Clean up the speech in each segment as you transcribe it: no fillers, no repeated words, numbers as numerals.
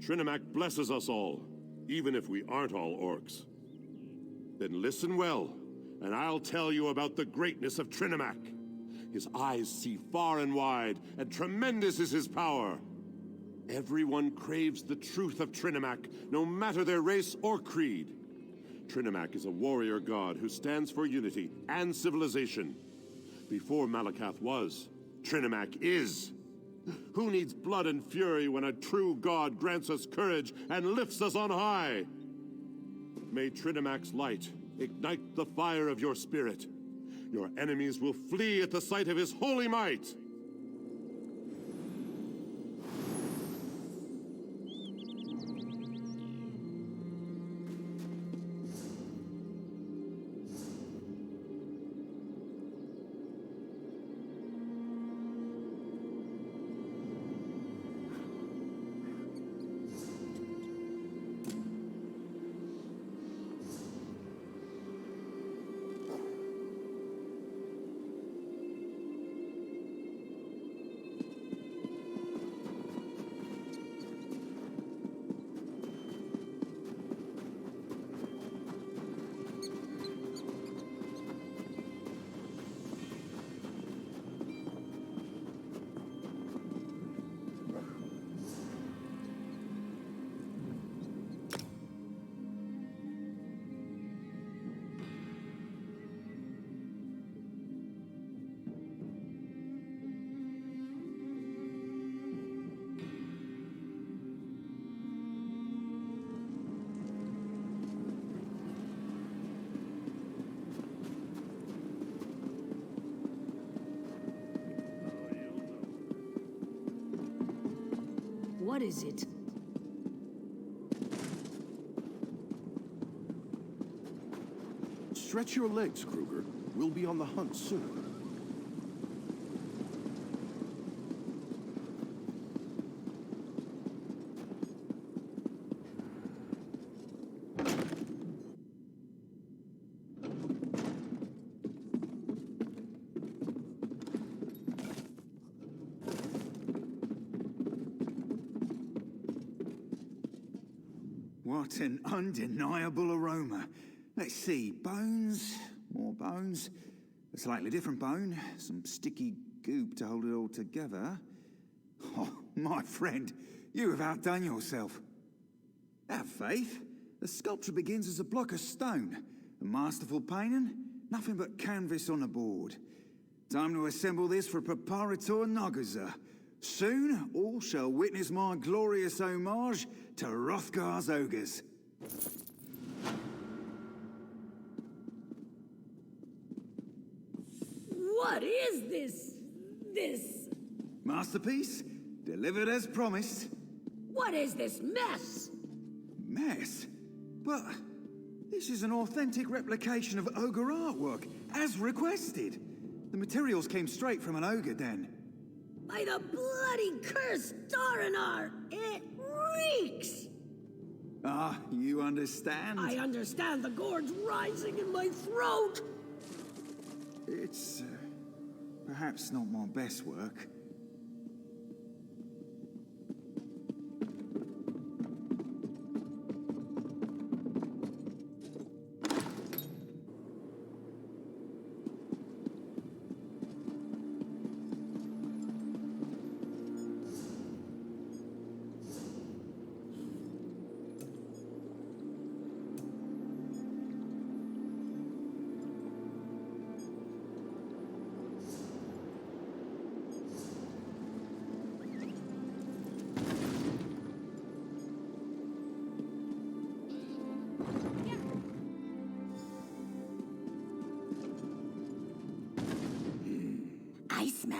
Trinimac blesses us all, even if we aren't all orcs. Then listen well, and I'll tell you about the greatness of Trinimac. His eyes see far and wide, and tremendous is his power. Everyone craves the truth of Trinimac, no matter their race or creed. Trinimac is a warrior god who stands for unity and civilization. Before Malakath was, Trinimac is. Who needs blood and fury when a true god grants us courage and lifts us on high? May Trinimac's light ignite the fire of your spirit. Your enemies will flee at the sight of his holy might. What is it? Stretch your legs, Kruger. We'll be on the hunt soon. What an undeniable aroma. Let's see, bones, more bones, a slightly different bone, some sticky goop to hold it all together. Oh, my friend, you have outdone yourself. Have faith. The sculpture begins as a block of stone. A masterful painting, nothing but canvas on a board. Time to assemble this for Preparator Nagaza. Soon, all shall witness my glorious homage to Hrothgar's ogres. What is this? Masterpiece, delivered as promised. What is this mess? Mess? But this is an authentic replication of ogre artwork, as requested. The materials came straight from an ogre den. By the bloody cursed Daranar! It reeks! Ah, you understand? I understand the gourd's rising in my throat! It's perhaps not my best work.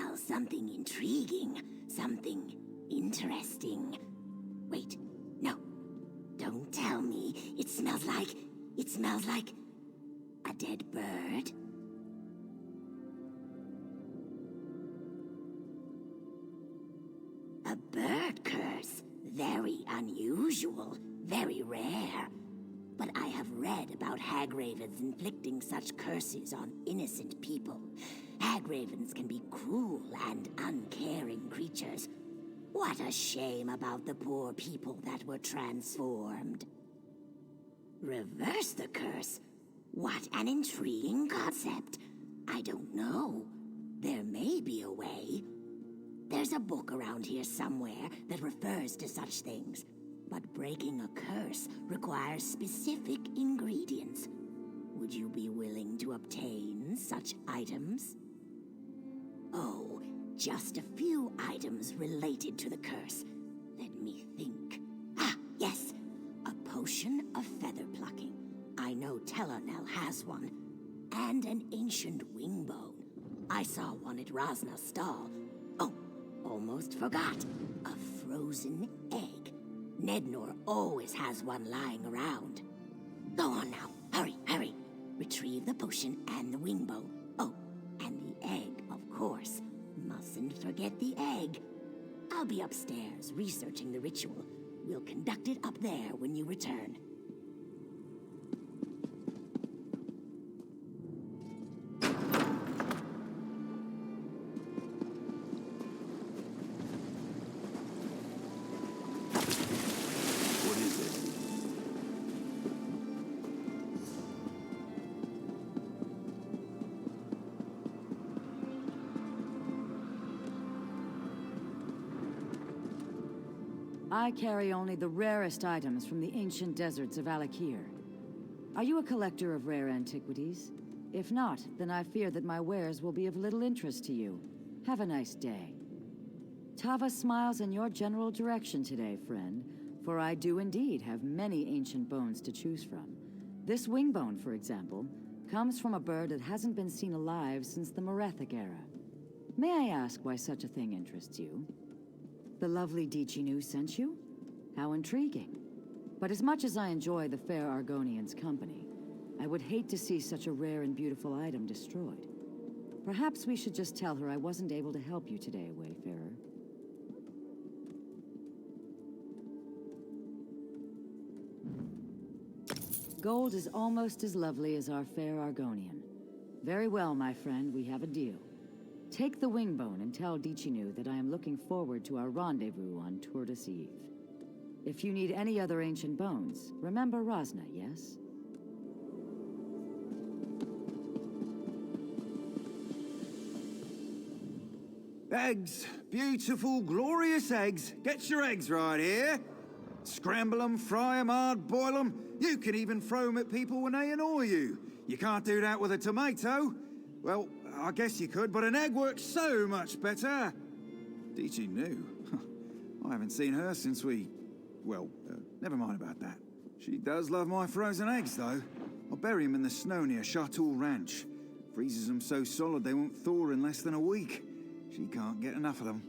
smell something intriguing, something interesting. Wait, no. Don't tell me. It smells like a dead bird. A bird curse. Very unusual, very rare. But I have read about hag-ravens inflicting such curses on innocent people. Hag-ravens can be cruel and uncaring creatures. What a shame about the poor people that were transformed. Reverse the curse? What an intriguing concept. I don't know. There may be a way. There's a book around here somewhere that refers to such things. But breaking a curse requires specific ingredients. Would you be willing to obtain such items? Oh, just a few items related to the curse. Let me think. Ah, yes! A potion of feather plucking. I know Tellarnell has one. And an ancient wing bone. I saw one at Rosna's stall. Oh, almost forgot. A frozen egg. Nednor always has one lying around. Go on now. Hurry, hurry. Retrieve the potion and the wing bone. Oh, and the egg, of course. Mustn't forget the egg. I'll be upstairs researching the ritual. We'll conduct it up there when you return. I carry only the rarest items from the ancient deserts of Alakir. Are you a collector of rare antiquities? If not, then I fear that my wares will be of little interest to you. Have a nice day. Tava smiles in your general direction today, friend, for I do indeed have many ancient bones to choose from. This wing bone, for example, comes from a bird that hasn't been seen alive since the Merethic era. May I ask why such a thing interests you? The lovely Dichinu sent you? How intriguing. But as much as I enjoy the fair Argonian's company, I would hate to see such a rare and beautiful item destroyed. Perhaps we should just tell her I wasn't able to help you today, Wayfarer. Gold is almost as lovely as our fair Argonian. Very well, my friend, we have a deal. Take the wing bone and tell Dichinu that I am looking forward to our rendezvous on Tortoise Eve. If you need any other ancient bones, remember Rosna, yes? Eggs! Beautiful, glorious eggs! Get your eggs right here! Scramble them, fry them hard, boil them. You can even throw them at people when they annoy you. You can't do that with a tomato. Well, I guess you could, but an egg works so much better. Dichinu? I haven't seen her since well, never mind about that. She does love my frozen eggs, though. I'll bury them in the snow near Chartoul Ranch. Freezes them so solid they won't thaw in less than a week. She can't get enough of them.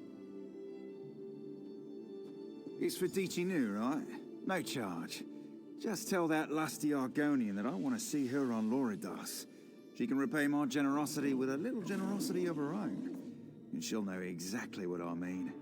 It's for Dichinu, right? No charge. Just tell that lusty Argonian that I want to see her on Loridas. She can repay my generosity with a little generosity of her own. And she'll know exactly what I mean.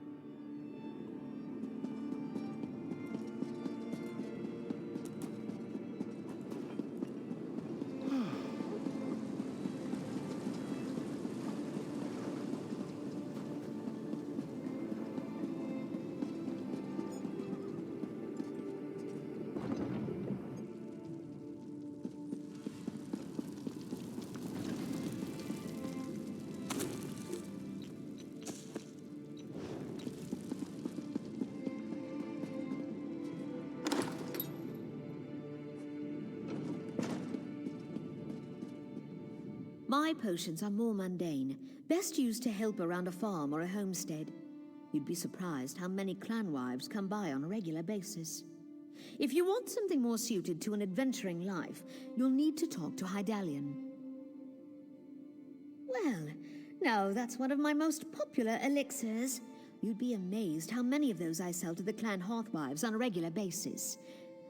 My potions are more mundane, best used to help around a farm or a homestead. You'd be surprised how many clan wives come by on a regular basis. If you want something more suited to an adventuring life, you'll need to talk to Hydalian. Well, No, that's one of my most popular elixirs. You'd be amazed how many of those I sell to the clan Hearthwives on a regular basis.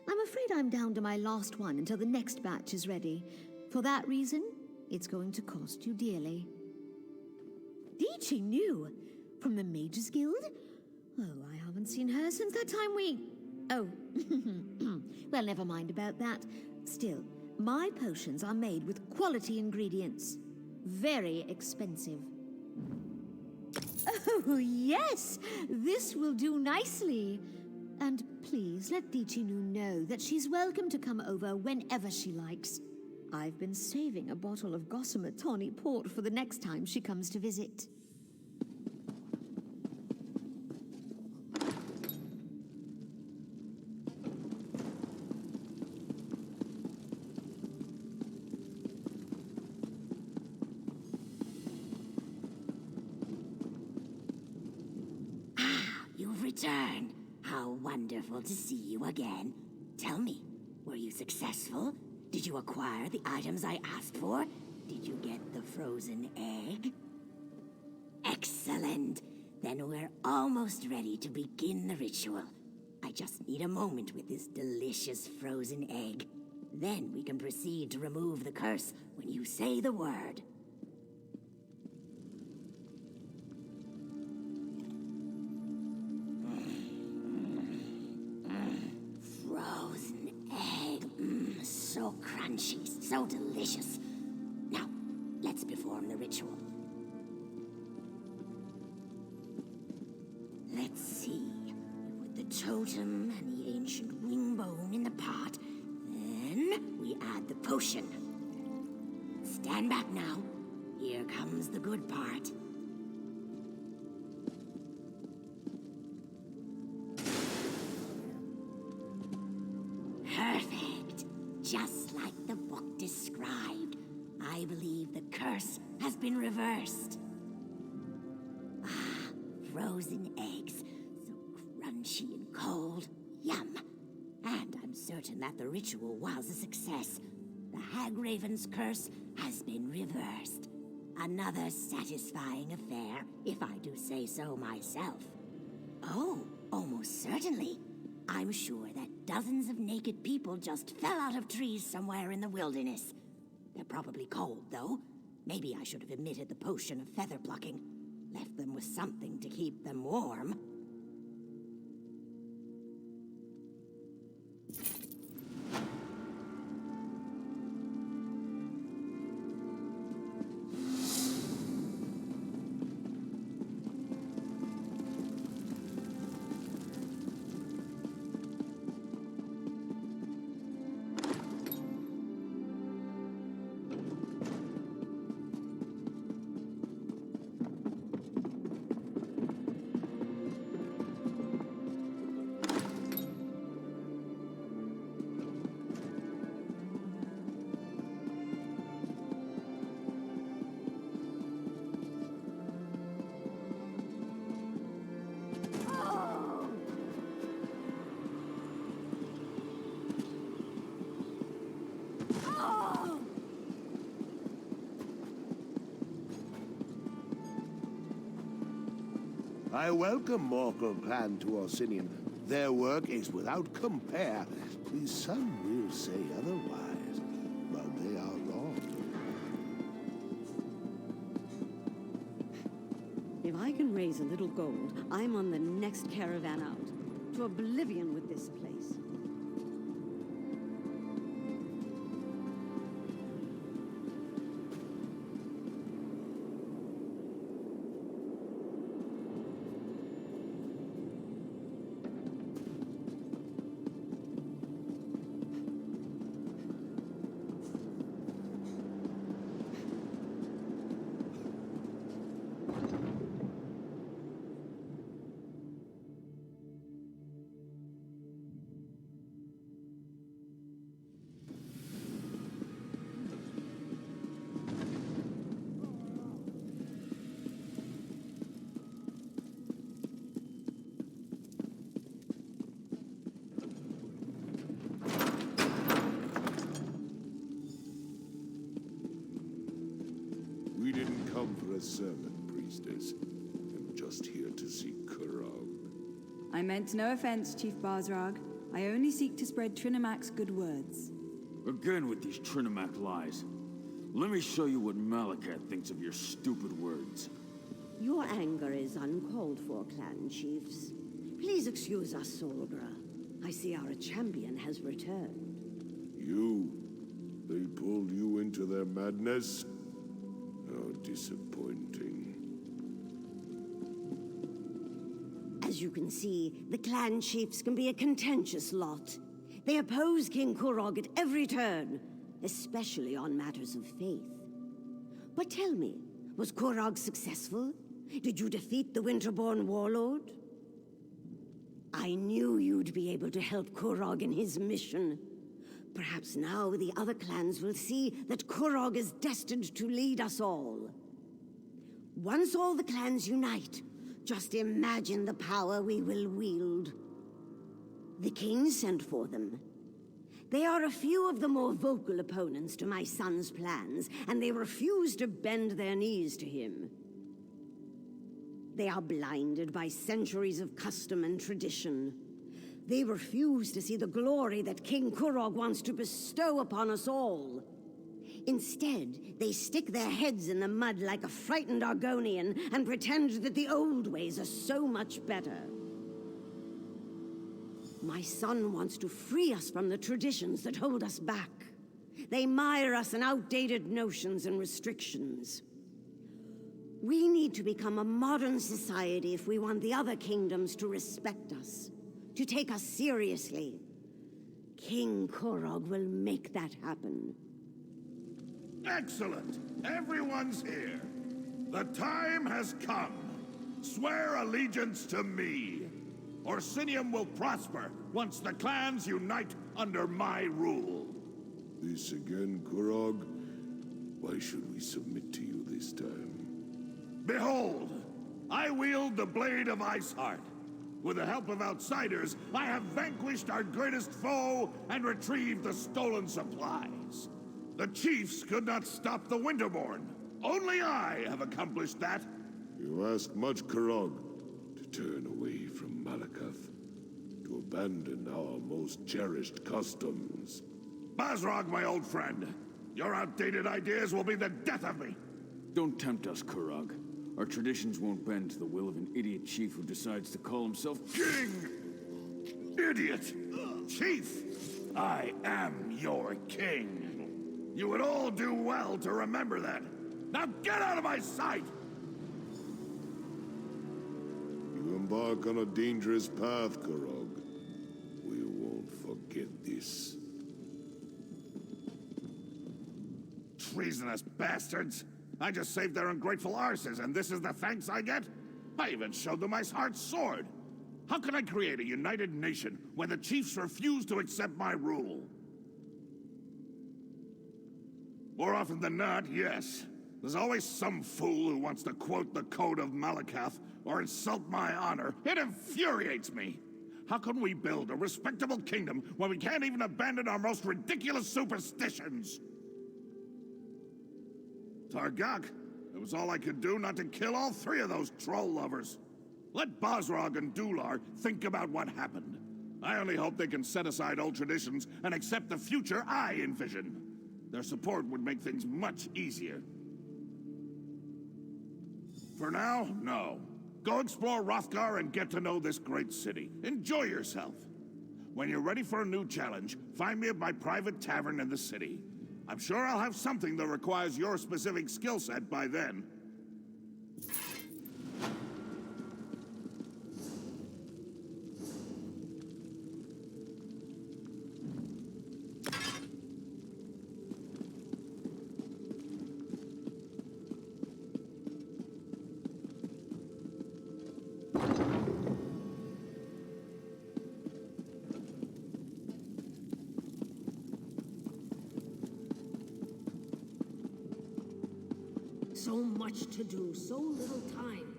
I'm afraid I'm down to my last one until the next batch is ready. For that reason, it's going to cost you dearly. Dichi knew? From the Mages Guild? Oh, I haven't seen her since that time we... Oh, well, never mind about that. Still, my potions are made with quality ingredients. Very expensive. Oh, yes! This will do nicely. And please let Dichinu know that she's welcome to come over whenever she likes. I've been saving a bottle of Gossamer Tawny Port for the next time she comes to visit. You've returned. How wonderful to see you again. Tell me, were you successful? Did you acquire the items I asked for? Did you get the frozen egg? Excellent. Then we're almost ready to begin the ritual. I just need a moment with this delicious frozen egg. Then we can proceed to remove the curse when you say the word. Frozen egg. So crunchy, so delicious. Now, let's perform the ritual. Let's see. Put the totem and the ancient wing bone in the pot. Then we add the potion. Stand back now. Here comes the good part. Perfect. Just like the book described. I believe the curse has been reversed. Ah, frozen eggs. So crunchy and cold. Yum. And I'm certain that the ritual was a success. The Hagraven's curse has been reversed. Another satisfying affair, if I do say so myself. Oh, almost certainly. I'm sure that dozens of naked people just fell out of trees somewhere in the wilderness. They're probably cold, though. Maybe I should have omitted the potion of feather plucking. Left them with something to keep them warm. I welcome Morkel Clan to Orsinian. Their work is without compare. Some will say otherwise, but they are wrong. If I can raise a little gold, I'm on the next caravan out. To oblivion with this place. a sermon, priestess. I'm just here to see Kurog. I meant no offense, Chief Bazrog. I only seek to spread Trinamac's good words. Again with these Trinimac lies. Let me show you what Malacath thinks of your stupid words. Your anger is uncalled for, clan chiefs. Please excuse us, Solgra. I see our champion has returned. You? They pulled you into their madness? How disappointing. As you can see, the clan chiefs can be a contentious lot. They oppose King Kurog at every turn, especially on matters of faith. But tell me, was Kurog successful? Did you defeat the Winterborn warlord? I knew you'd be able to help Kurog in his mission. Perhaps now the other clans will see that Kurog is destined to lead us all. Once all the clans unite, just imagine the power we will wield. The king sent for them. They are a few of the more vocal opponents to my son's plans, and they refuse to bend their knees to him. They are blinded by centuries of custom and tradition. They refuse to see the glory that King Kurog wants to bestow upon us all. Instead, they stick their heads in the mud like a frightened Argonian and pretend that the old ways are so much better. My son wants to free us from the traditions that hold us back. They mire us in outdated notions and restrictions. We need to become a modern society if we want the other kingdoms to respect us, to take us seriously. King Kurog will make that happen. Excellent! Everyone's here. The time has come. Swear allegiance to me. Orsinium will prosper once the clans unite under my rule. This again, Kurog? Why should we submit to you this time? Behold, I wield the blade of Iceheart. With the help of outsiders, I have vanquished our greatest foe and retrieved the stolen supplies. The chiefs could not stop the Winterborn. Only I have accomplished that. You ask much, Kurog, to turn away from Malacath, to abandon our most cherished customs. Bazrog, my old friend, your outdated ideas will be the death of me. Don't tempt us, Kurog. Our traditions won't bend to the will of an idiot chief who decides to call himself King! Idiot! Chief! I am your king. You would all do well to remember that. Now get out of my sight! You embark on a dangerous path, Kurog. We won't forget this. Treasonous bastards! I just saved their ungrateful arses, and this is the thanks I get? I even showed them Iceheart's sword. How can I create a united nation when the chiefs refuse to accept my rule? More often than not, yes. There's always some fool who wants to quote the Code of Malacath or insult my honor. It infuriates me. How can we build a respectable kingdom when we can't even abandon our most ridiculous superstitions? Targak, it was all I could do not to kill all three of those troll lovers. Let Bazrog and Dular think about what happened. I only hope they can set aside old traditions and accept the future I envision. Their support would make things much easier. For now, no. Go explore Rothgar and get to know this great city. Enjoy yourself. When you're ready for a new challenge, find me at my private tavern in the city. I'm sure I'll have something that requires your specific skill set by then. So much to do, so little time.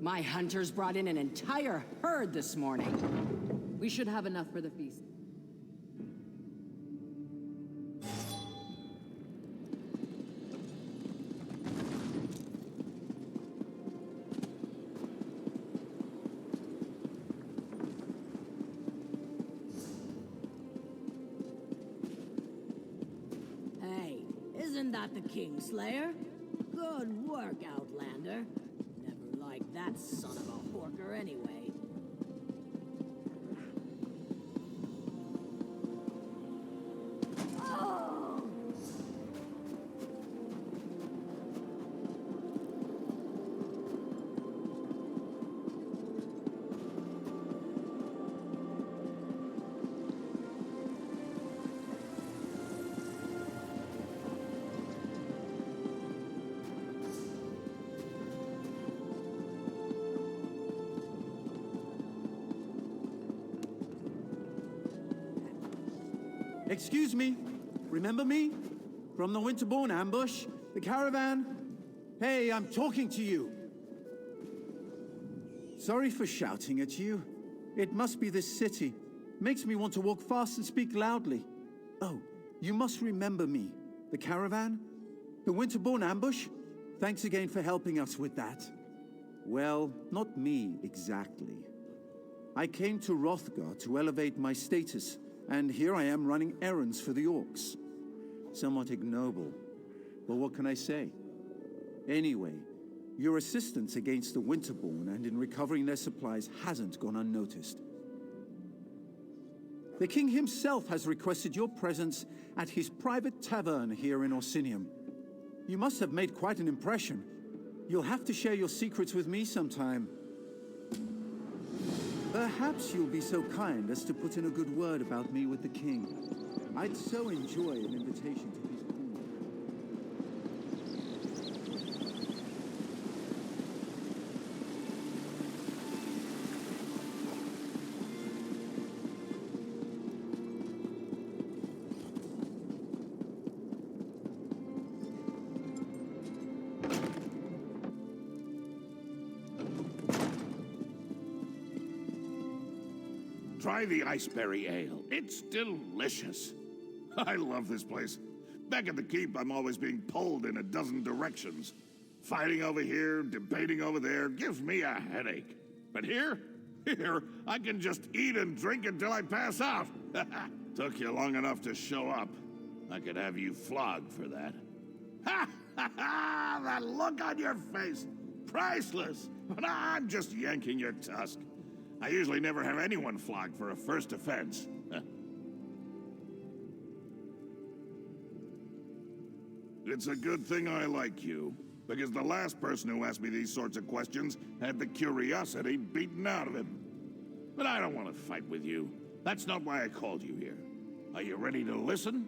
My hunters brought in an entire herd this morning. We should have enough for the feast. Isn't that the Kingslayer? Good work, Outlander. Never liked that son of a horker anyway. Excuse me. Remember me? From the Winterborn ambush? The caravan? Hey, I'm talking to you. Sorry for shouting at you. It must be this city. Makes me want to walk fast and speak loudly. Oh, you must remember me. The caravan? The Winterborn ambush? Thanks again for helping us with that. Well, not me exactly. I came to Hrothgar to elevate my status, and here I am running errands for the orcs. Somewhat ignoble, but what can I say? Anyway, your assistance against the Winterborn and in recovering their supplies hasn't gone unnoticed. The king himself has requested your presence at his private tavern here in Orsinium. You must have made quite an impression. You'll have to share your secrets with me sometime. Perhaps you'll be so kind as to put in a good word about me with the king. I'd so enjoy an invitation to his court. Try the iceberry ale. It's delicious. I love this place. Back at the keep, I'm always being pulled in a dozen directions. Fighting over here, debating over there, gives me a headache. But here, I can just eat and drink until I pass out. Took you long enough to show up. I could have you flogged for that. Ha ha ha! That look on your face! Priceless! But I'm just yanking your tusk. I usually never have anyone flogged for a first offense. It's a good thing I like you, because the last person who asked me these sorts of questions had the curiosity beaten out of him. But I don't want to fight with you. That's not why I called you here. Are you ready to listen?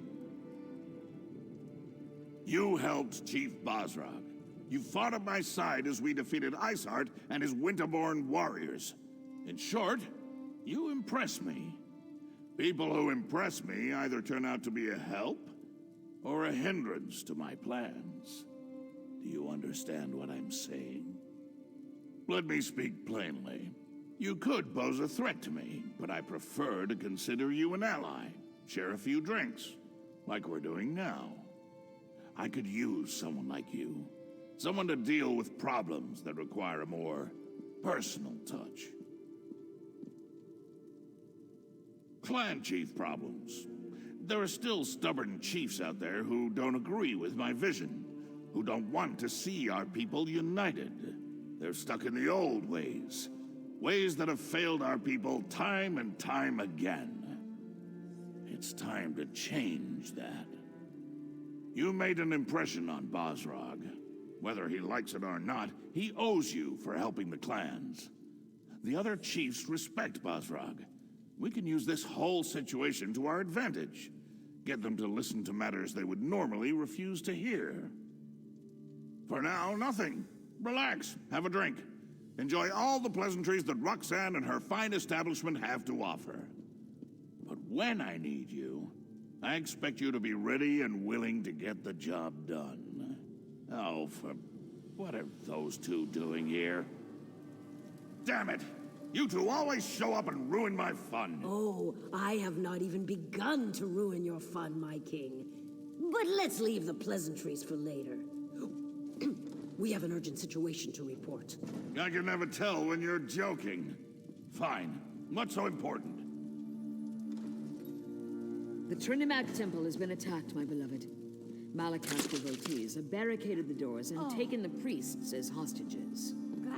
You helped Chief Bosrog. You fought at my side as we defeated Iceheart and his Winterborn warriors. In short, you impress me. People who impress me either turn out to be a help or a hindrance to my plans. Do you understand what I'm saying? Let me speak plainly. You could pose a threat to me, but I prefer to consider you an ally. Share a few drinks, like we're doing now. I could use someone like you. Someone to deal with problems that require a more personal touch. Clan chief problems. There are still stubborn chiefs out there who don't agree with my vision, who don't want to see our people united. They're stuck in the old ways, ways that have failed our people time and time again. It's time to change that. You made an impression on Bosrog. Whether he likes it or not, he owes you for helping the clans. The other chiefs respect Bosrog. We can use this whole situation to our advantage. Get them to listen to matters they would normally refuse to hear. For now, nothing. Relax, have a drink. Enjoy all the pleasantries that Roxanne and her fine establishment have to offer. But when I need you, I expect you to be ready and willing to get the job done. Oh, what are those two doing here? Damn it! You two always show up and ruin my fun. Oh, I have not even begun to ruin your fun, my king. But let's leave the pleasantries for later. We have an urgent situation to report. I can never tell when you're joking. Fine. What's so important? The Trinimac Temple has been attacked, my beloved. Malakat's devotees have barricaded the doors and taken the priests as hostages.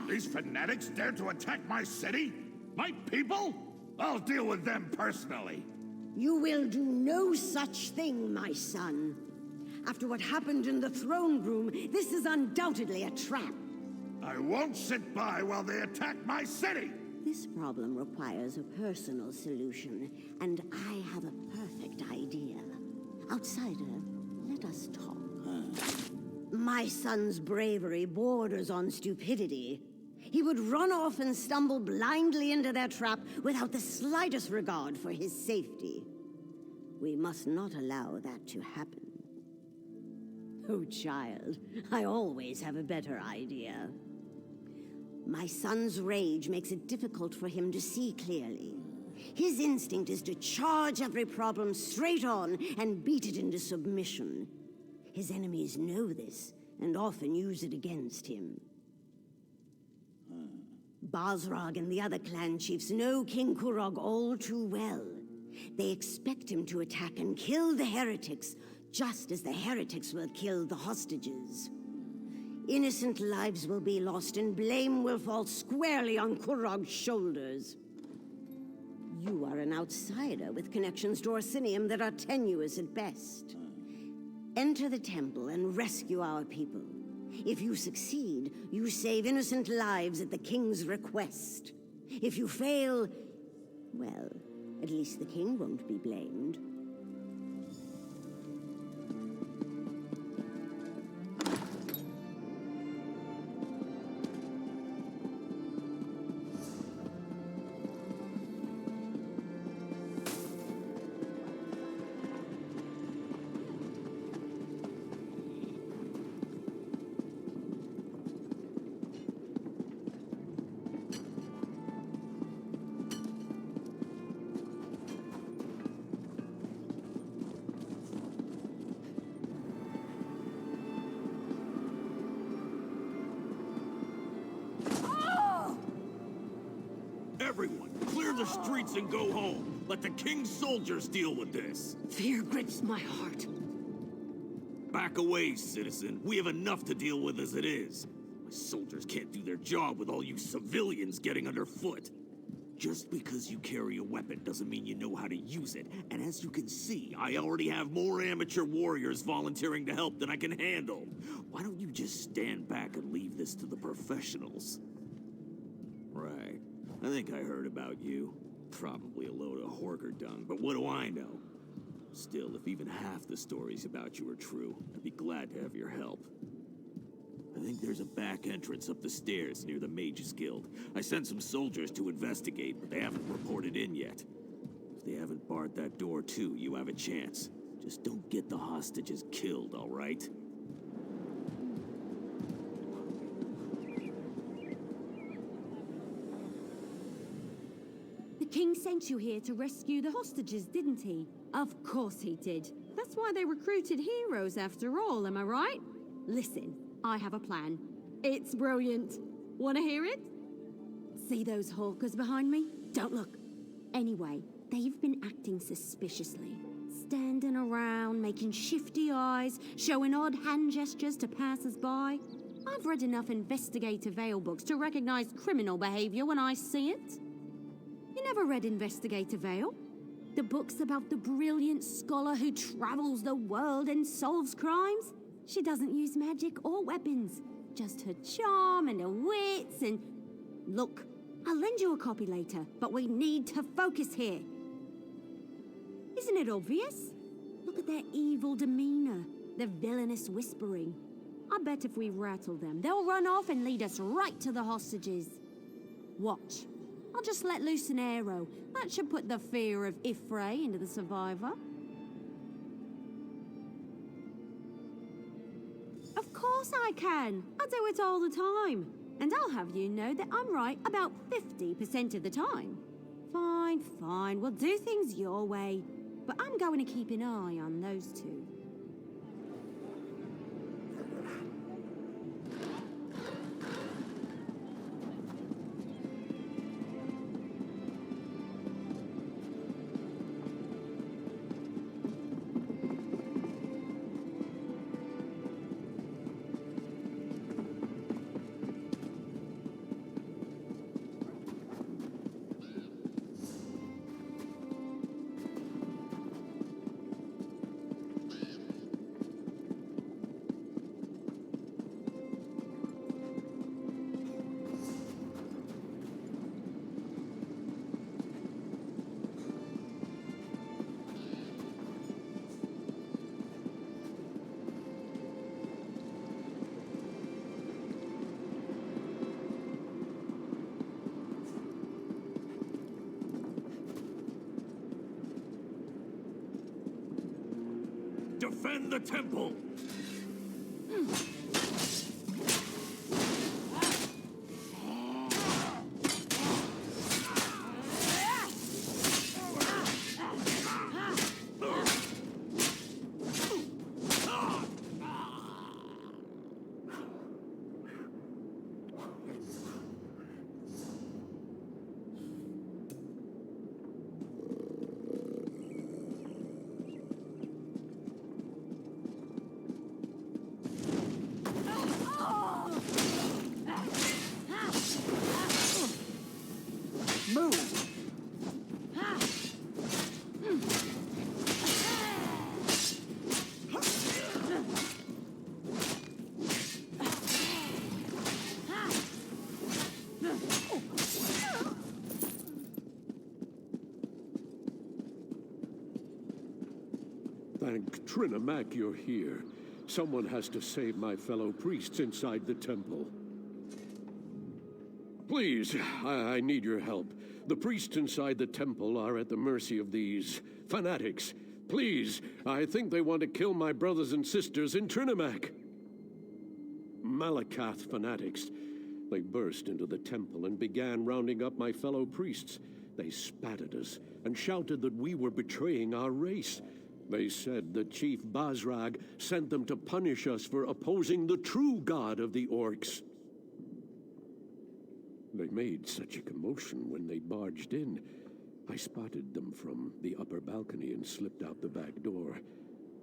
These fanatics dare to attack my city? My people? I'll deal with them personally. You will do no such thing, my son. After what happened in the throne room, this is undoubtedly a trap. I won't sit by while they attack my city! This problem requires a personal solution, and I have a perfect idea. Outsider, let us talk. My son's bravery borders on stupidity. He would run off and stumble blindly into their trap without the slightest regard for his safety. We must not allow that to happen. Oh, child, I always have a better idea. My son's rage makes it difficult for him to see clearly. His instinct is to charge every problem straight on and beat it into submission. His enemies know this and often use it against him. Basrag and the other clan chiefs know King Kurog all too well. They expect him to attack and kill the heretics, just as the heretics will kill the hostages. Innocent lives will be lost and blame will fall squarely on Kurog's shoulders. You are an outsider with connections to Orsinium that are tenuous at best. Enter the temple and rescue our people. If you succeed, you save innocent lives at the king's request. If you fail, well, at least the king won't be blamed. Everyone, clear the streets and go home. Let the king's soldiers deal with this. Fear grips my heart. Back away, citizen. We have enough to deal with as it is. My soldiers can't do their job with all you civilians getting underfoot. Just because you carry a weapon doesn't mean you know how to use it. And as you can see, I already have more amateur warriors volunteering to help than I can handle. Why don't you just stand back and leave this to the professionals? Right. I think I heard about you. Probably a load of Horker dung, but what do I know? Still, if even half the stories about you are true, I'd be glad to have your help. I think there's a back entrance up the stairs near the Mages Guild. I sent some soldiers to investigate, but they haven't reported in yet. If they haven't barred that door too, you have a chance. Just don't get the hostages killed, all right? The king sent you here to rescue the hostages, didn't he? Of course he did. That's why they recruited heroes after all, am I right? Listen, I have a plan. It's brilliant. Want to hear it? See those hawkers behind me? Don't look. Anyway, they've been acting suspiciously. Standing around, making shifty eyes, showing odd hand gestures to passers-by. I've read enough investigative veil books to recognize criminal behavior when I see it. You never read Investigator Veil? The book's about the brilliant scholar who travels the world and solves crimes? She doesn't use magic or weapons, just her charm and her wits and... Look, I'll lend you a copy later, but we need to focus here. Isn't it obvious? Look at their evil demeanor, their villainous whispering. I bet if we rattle them, they'll run off and lead us right to the hostages. Watch. I'll just let loose an arrow. That should put the fear of Ifray into the survivor. Of course I can. I do it all the time. And I'll have you know that I'm right about 50% of the time. Fine, fine. We'll do things your way. But I'm going to keep an eye on those two. defend the temple! Thank Trinimac you're here. Someone has to save my fellow priests inside the temple. Please, I need your help. The priests inside the temple are at the mercy of these fanatics. Please, I think they want to kill my brothers and sisters in Trinimac. Malakath fanatics. They burst into the temple and began rounding up my fellow priests. They spat at us and shouted that we were betraying our race. They said that Chief Bazrag sent them to punish us for opposing the true god of the orcs. They made such a commotion when they barged in. I spotted them from the upper balcony and slipped out the back door.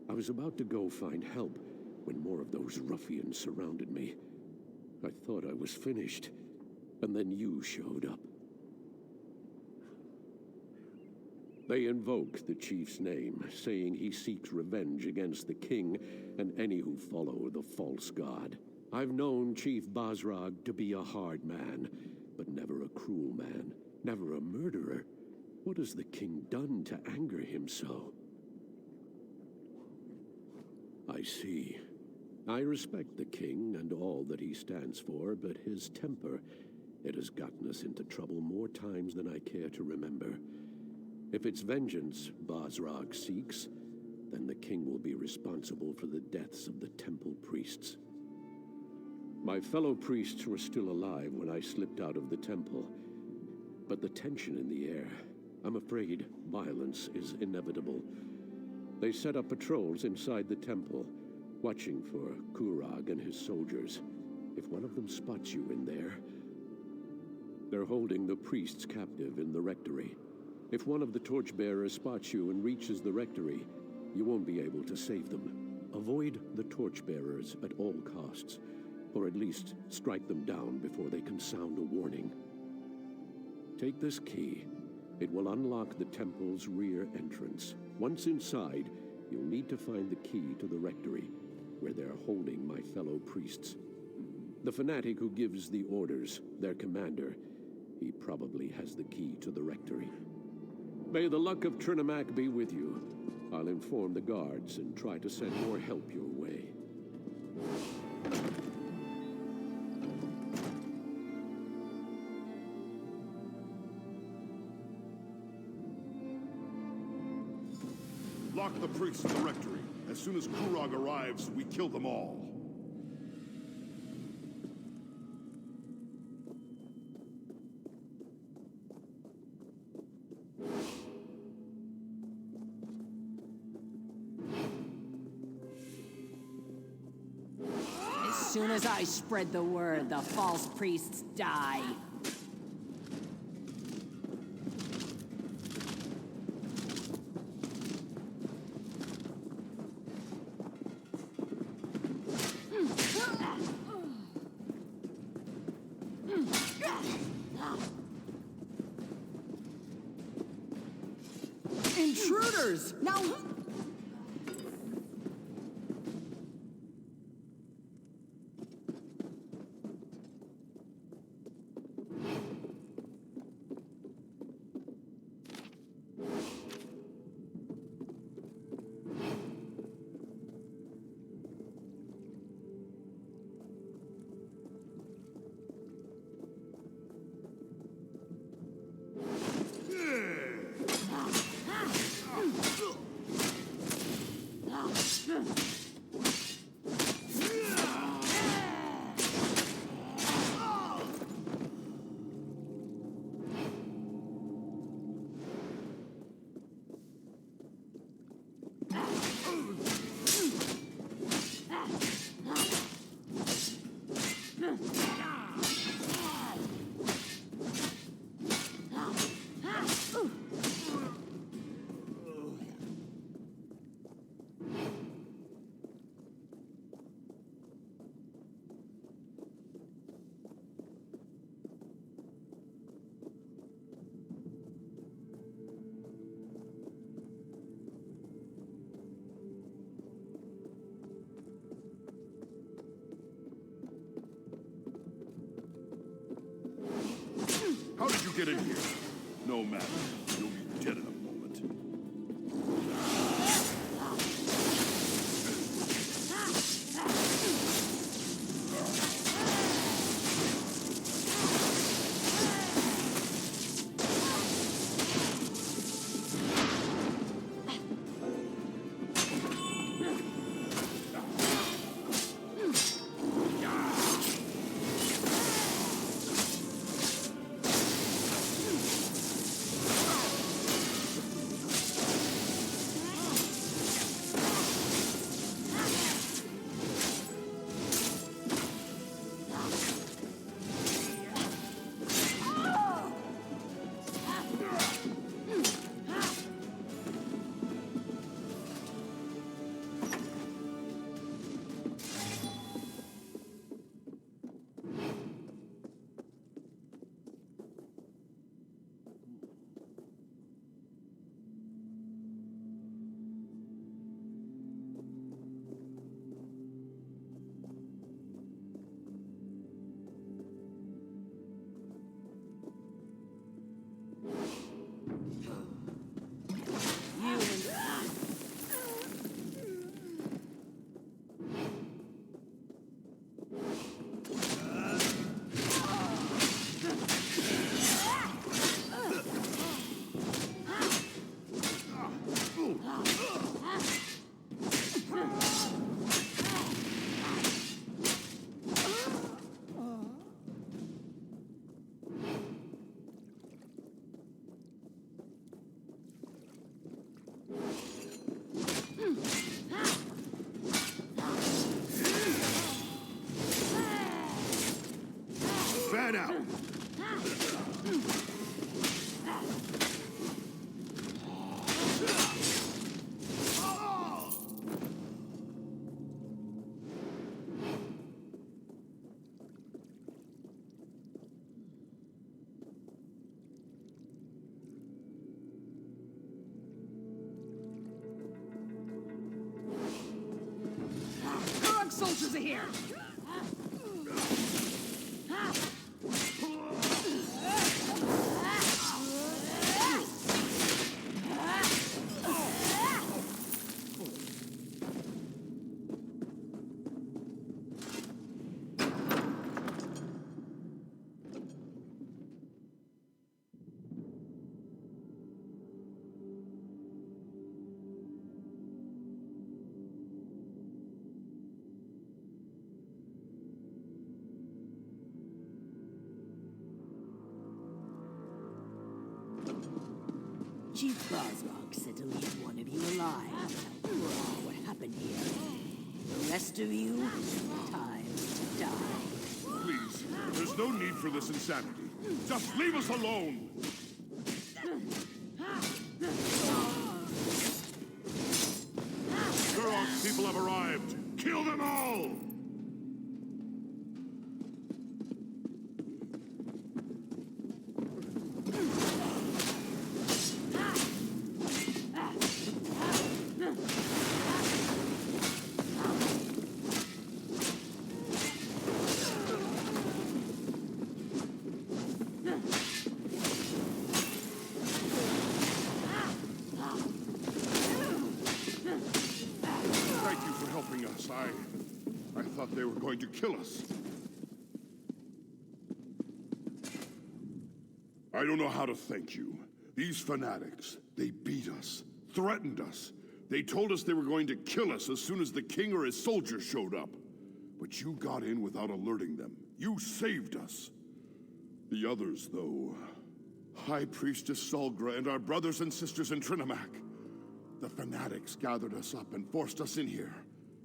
I was about to go find help when more of those ruffians surrounded me. I thought I was finished, and then you showed up. They invoke the chief's name, saying he seeks revenge against the king and any who follow the false god. I've known Chief Bazrag to be a hard man, but never a cruel man, never a murderer. What has the king done to anger him so? I see. I respect the king and all that he stands for, but his temper, it has gotten us into trouble more times than I care to remember. If it's vengeance Bazrag seeks, then the king will be responsible for the deaths of the temple priests. My fellow priests were still alive when I slipped out of the temple, but the tension in the air, I'm afraid violence is inevitable. They set up patrols inside the temple, watching for Kurag and his soldiers. If one of them spots you in there, they're holding the priests captive in the rectory. If one of the torchbearers spots you and reaches the rectory, you won't be able to save them. Avoid the torchbearers at all costs, or at least strike them down before they can sound a warning. Take this key. It will unlock the temple's rear entrance. Once inside, you'll need to find the key to the rectory, where they're holding my fellow priests. The fanatic who gives the orders, their commander, he probably has the key to the rectory. May the luck of Trinimac be with you. I'll inform the guards and try to send more help your way. Lock the priests in the rectory. As soon as Kurag arrives, we kill them all. As soon as I spread the word, the false priests die. Intruders! Now... get in here. No matter. You'll be dead in a moment. Fan out! Kurog soldiers are here! Chief Gosrock said to leave one of you alive. What happened here? The rest of you, time to die. Please, there's no need for this insanity. Just leave us alone! Kurog's people have arrived! Kill them all! Thank you for helping us. I thought they were going to kill us. I don't know how to thank you. These fanatics, they beat us, threatened us. They told us they were going to kill us as soon as the king or his soldiers showed up. But you got in without alerting them. You saved us. The others, though. High Priestess Solgra and our brothers and sisters in Trinimac. The fanatics gathered us up and forced us in here.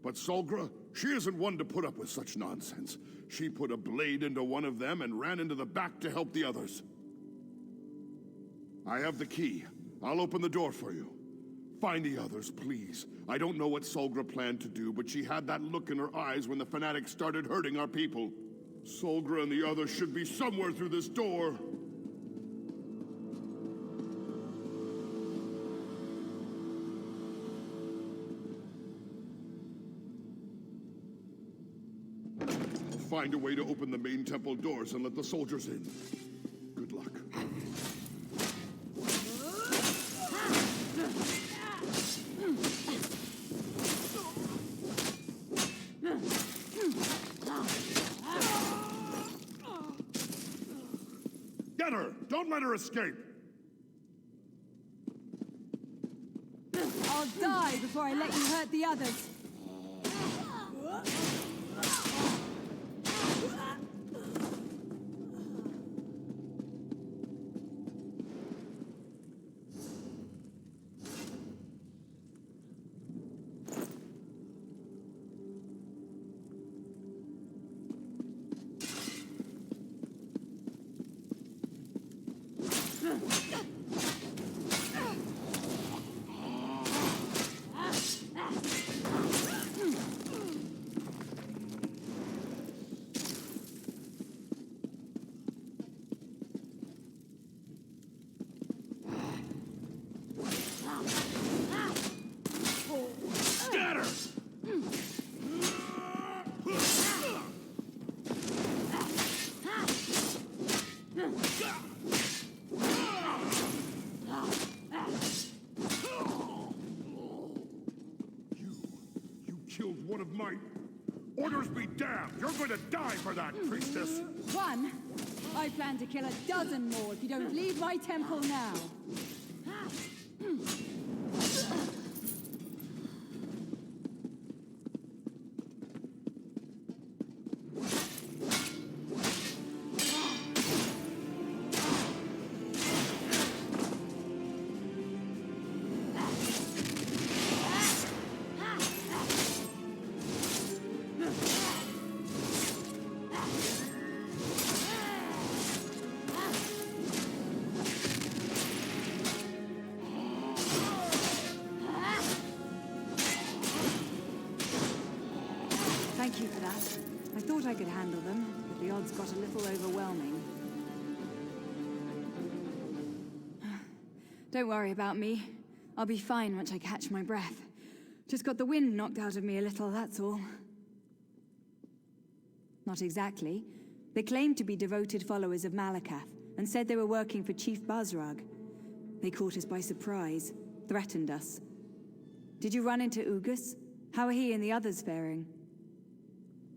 But Solgra, she isn't one to put up with such nonsense. She put a blade into one of them and ran into the back to help the others. I have the key. I'll open the door for you. Find the others, please. I don't know what Solgra planned to do, but she had that look in her eyes when the fanatics started hurting our people. Solgra and the others should be somewhere through this door. I'll find a way to open the main temple doors and let the soldiers in. Good luck. Get her! Don't let her escape! I'll die before I let you hurt the others. Killed one of my... Orders be damned! You're going to die for that, priestess! One? I plan to kill a dozen more if you don't leave my temple now. Thank you for that. I thought I could handle them, but the odds got a little overwhelming. Don't worry about me. I'll be fine once I catch my breath. Just got the wind knocked out of me a little, that's all. Not exactly. They claimed to be devoted followers of Malakath, and said they were working for Chief Bazrag. They caught us by surprise, threatened us. Did you run into Ugus? How are he and the others faring?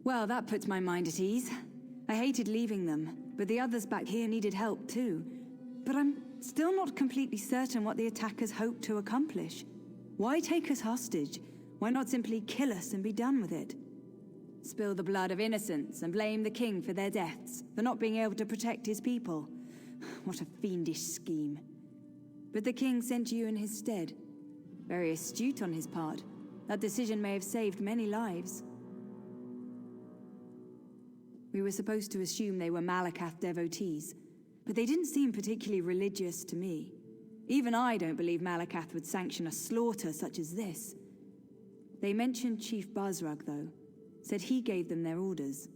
Well, that puts my mind at ease. I hated leaving them, but the others back here needed help too. But I'm still not completely certain what the attackers hoped to accomplish. Why take us hostage? Why not simply kill us and be done with it? Spill the blood of innocents and blame the king for their deaths, for not being able to protect his people. What a fiendish scheme. But the king sent you in his stead. Very astute on his part. That decision may have saved many lives. We were supposed to assume they were Malakath devotees, but they didn't seem particularly religious to me. Even I don't believe Malakath would sanction a slaughter such as this. They mentioned Chief Bazrag, though. Said he gave them their orders.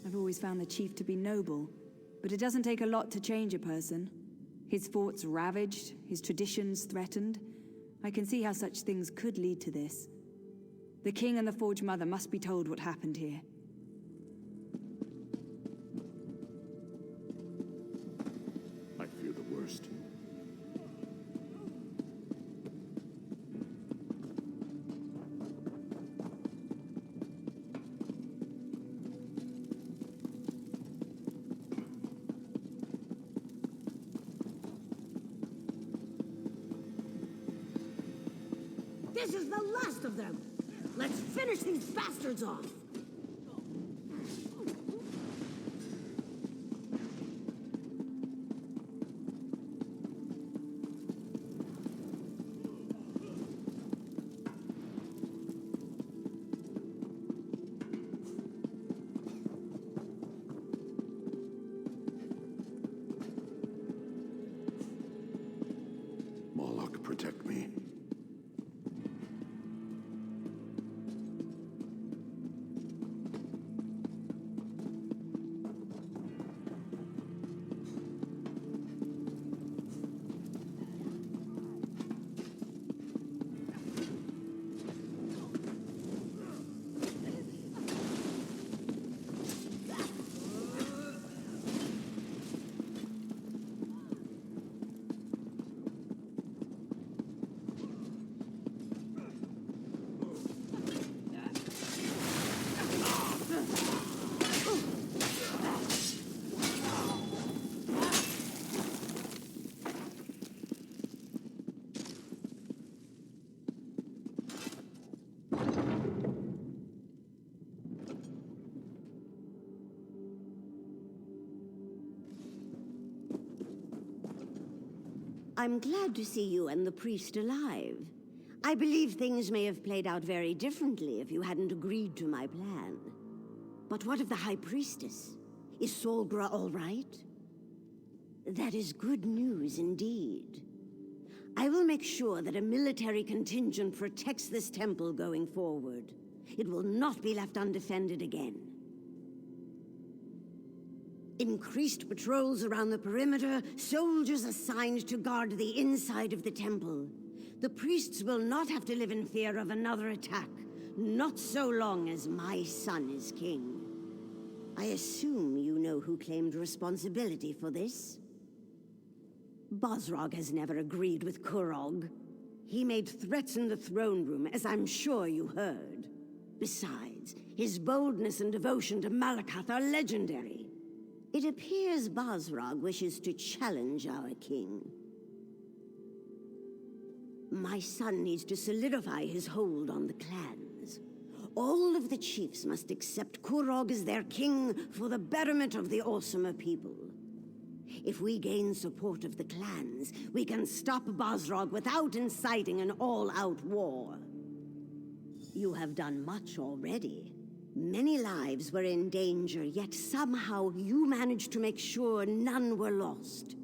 I've always found the chief to be noble, but it doesn't take a lot to change a person. His forts ravaged, his traditions threatened. I can see how such things could lead to this. The king and the Forge Mother must be told what happened here. I fear the worst. This is the last of them! Let's finish these bastards off! Moloch, protect me. I'm glad to see you and the priest alive. I believe things may have played out very differently if you hadn't agreed to my plan. But what of the High Priestess? Is Solgra all right? That is good news indeed. I will make sure that a military contingent protects this temple going forward. It will not be left undefended again. Increased patrols around the perimeter, soldiers assigned to guard the inside of the temple. The priests will not have to live in fear of another attack, not so long as my son is king. I assume you know who claimed responsibility for this? Bosrog has never agreed with Kurog. He made threats in the throne room, as I'm sure you heard. Besides, his boldness and devotion to Malakath are legendary. It appears Bosrog wishes to challenge our king. My son needs to solidify his hold on the clans. All of the chiefs must accept Kurog as their king for the betterment of the Orsimer people. If we gain support of the clans, we can stop Bosrog without inciting an all-out war. You have done much already. Many lives were in danger, yet somehow you managed to make sure none were lost.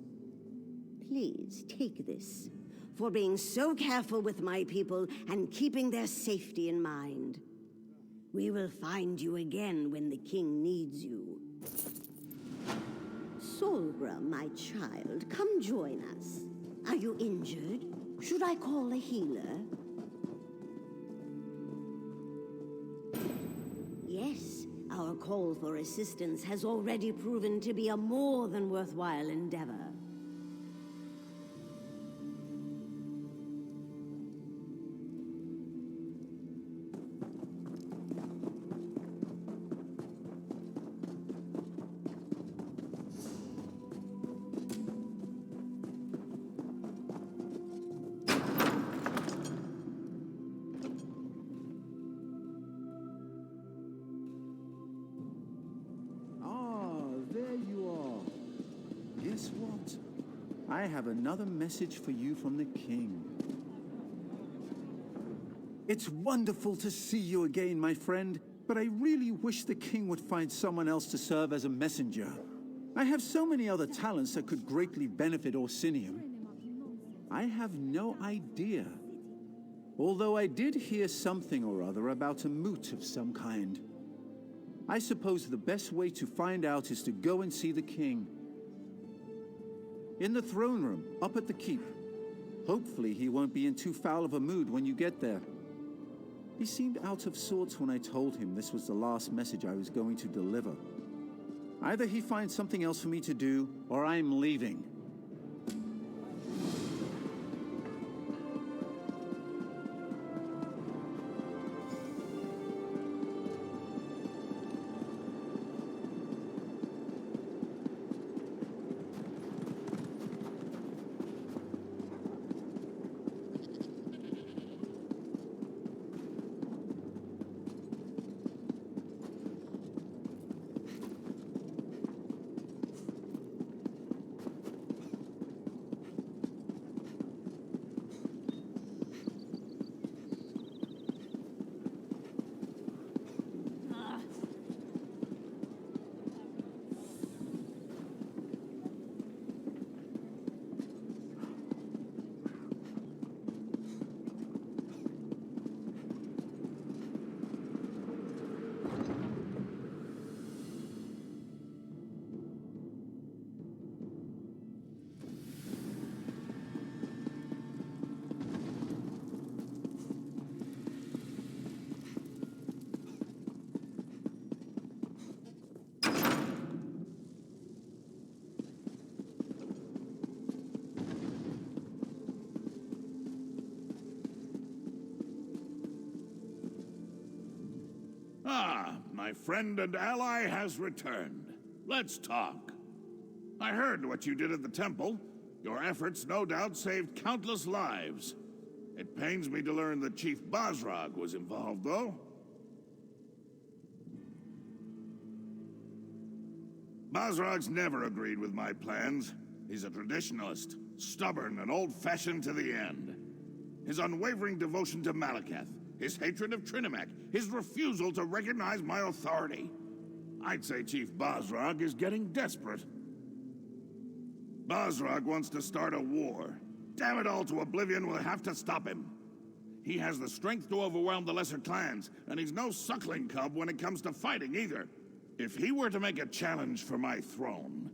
Please, take this, for being so careful with my people and keeping their safety in mind. We will find you again when the king needs you. Solgra, my child, come join us. Are you injured? Should I call a healer? Yes, our call for assistance has already proven to be a more than worthwhile endeavor. Guess what? I have another message for you from the king. It's wonderful to see you again, my friend, but I really wish the king would find someone else to serve as a messenger. I have so many other talents that could greatly benefit Orsinium. I have no idea. Although I did hear something or other about a moot of some kind. I suppose the best way to find out is to go and see the king. In the throne room, up at the keep. Hopefully he won't be in too foul of a mood when you get there. He seemed out of sorts when I told him this was the last message I was going to deliver. Either he finds something else for me to do, or I'm leaving. Ah, my friend and ally has returned. Let's talk. I heard what you did at the temple. Your efforts no doubt saved countless lives. It pains me to learn that Chief Bosrog was involved, though. Bosrog's never agreed with my plans. He's a traditionalist, stubborn and old-fashioned to the end. His unwavering devotion to Malakath, his hatred of Trinimac, his refusal to recognize my authority. I'd say Chief Bosrog is getting desperate. Bosrog wants to start a war. Damn it all to oblivion, we'll have to stop him. He has the strength to overwhelm the lesser clans, and he's no suckling cub when it comes to fighting either. If he were to make a challenge for my throne...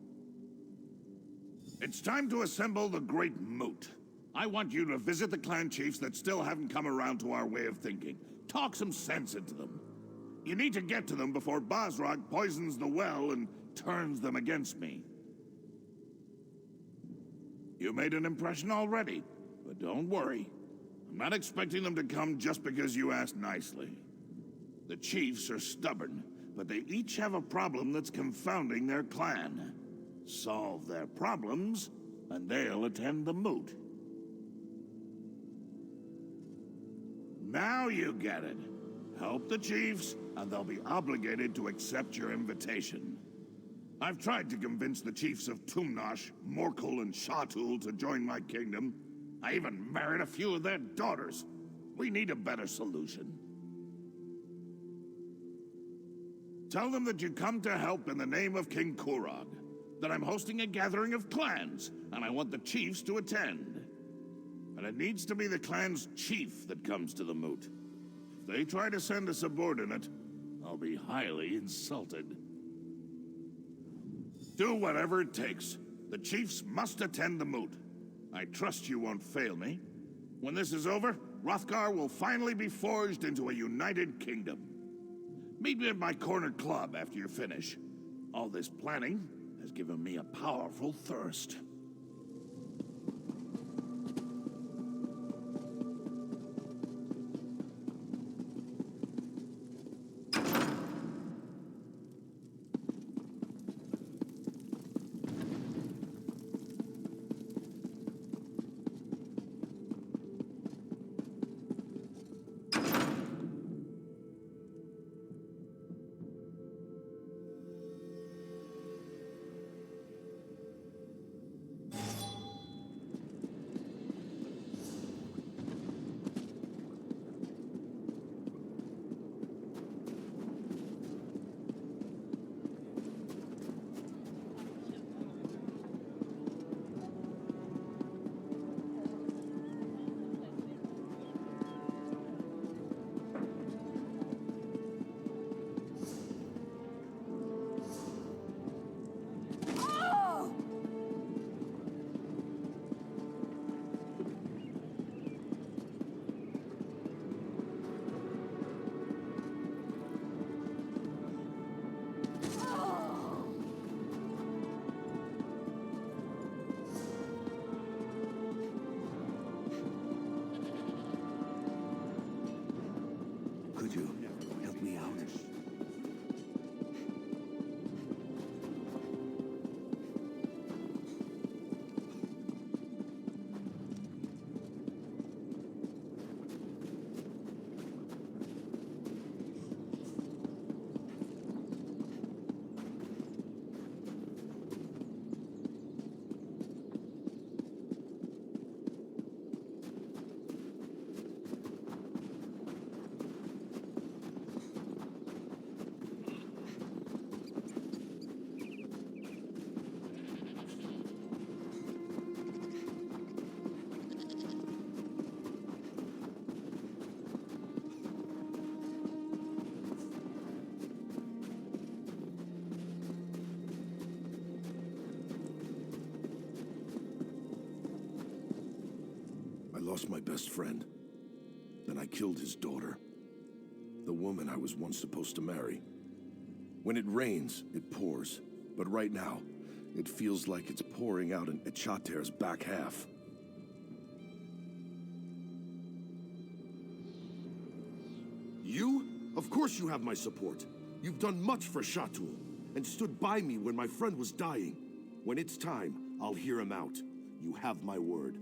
It's time to assemble the Great Moot. I want you to visit the clan chiefs that still haven't come around to our way of thinking. Talk some sense into them. You need to get to them before Bosrog poisons the well and turns them against me. You made an impression already, but don't worry. I'm not expecting them to come just because you asked nicely. The chiefs are stubborn, but they each have a problem that's confounding their clan. Solve their problems, and they'll attend the moot. Now you get it. Help the chiefs, and they'll be obligated to accept your invitation. I've tried to convince the chiefs of Tumnash, Morkul, and Shatul to join my kingdom. I even married a few of their daughters. We need a better solution. Tell them that you come to help in the name of King Kurog, that I'm hosting a gathering of clans, and I want the chiefs to attend. And it needs to be the clan's chief that comes to the moot. If they try to send a subordinate, I'll be highly insulted. Do whatever it takes. The chiefs must attend the moot. I trust you won't fail me. When this is over, Hrothgar will finally be forged into a united kingdom. Meet me at my corner club after you finish. All this planning has given me a powerful thirst. Could you help me out? I lost my best friend. Then I killed his daughter. The woman I was once supposed to marry. When it rains, it pours. But right now, it feels like it's pouring out in Echater's back half. You? Of course you have my support. You've done much for Shatul, and stood by me when my friend was dying. When it's time, I'll hear him out. You have my word.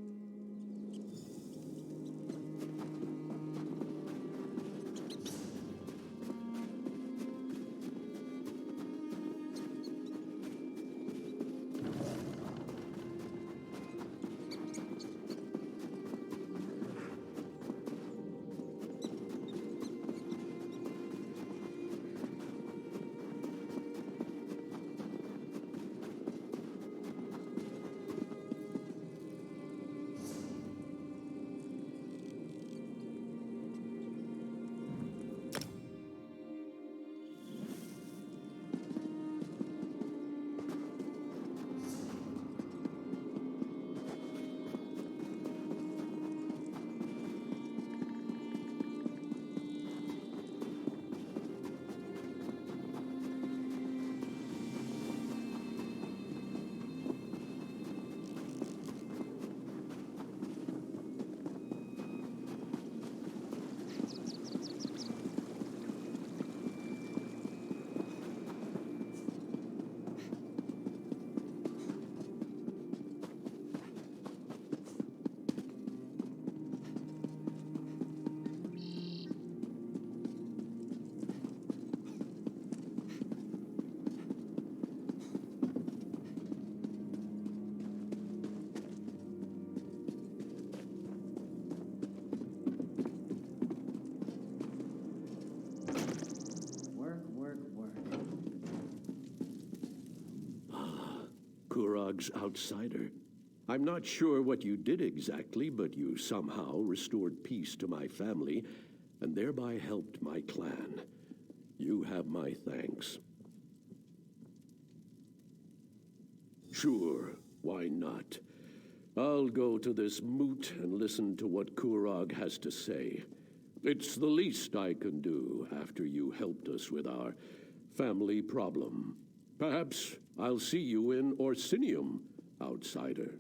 Kurog's outsider. I'm not sure what you did exactly, but you somehow restored peace to my family, and thereby helped my clan. You have my thanks. Sure, why not? I'll go to this moot and listen to what Kurog has to say. It's the least I can do after you helped us with our family problem. Perhaps I'll see you in Orsinium, outsider.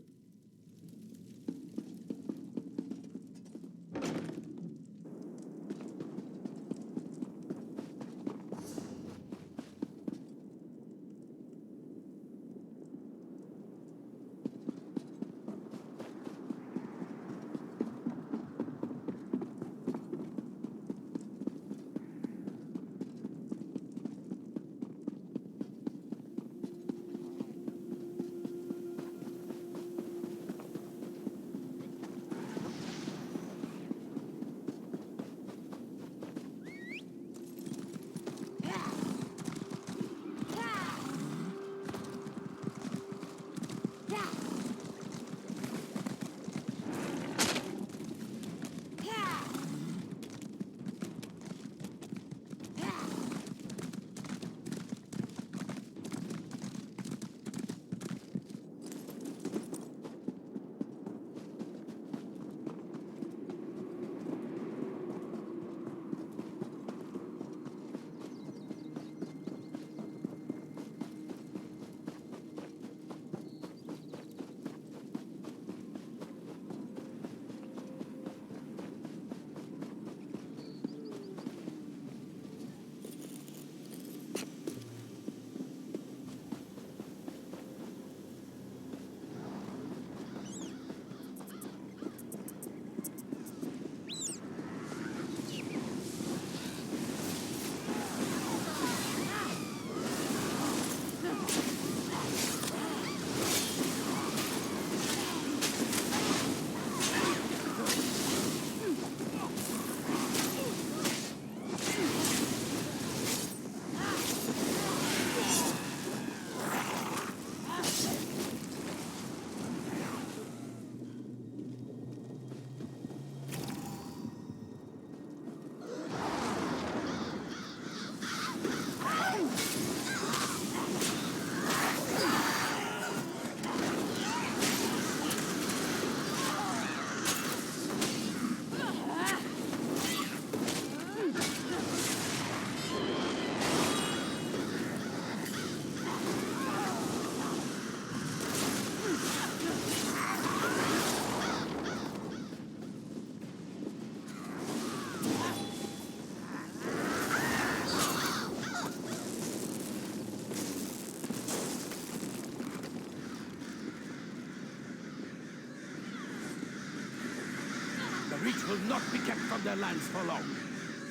The Reach will not be kept from their lands for long.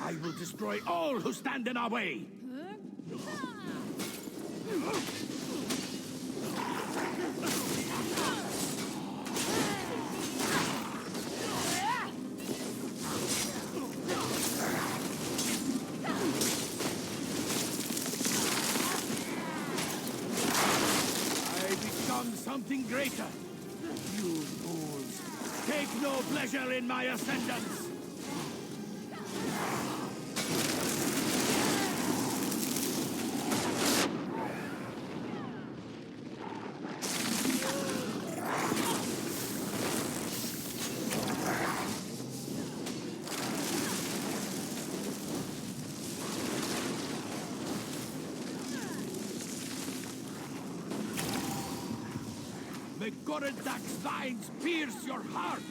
I will destroy all who stand in our way. I become something greater. You fools, take no pleasure in my ascendance. May Gorodak's vines pierce your heart!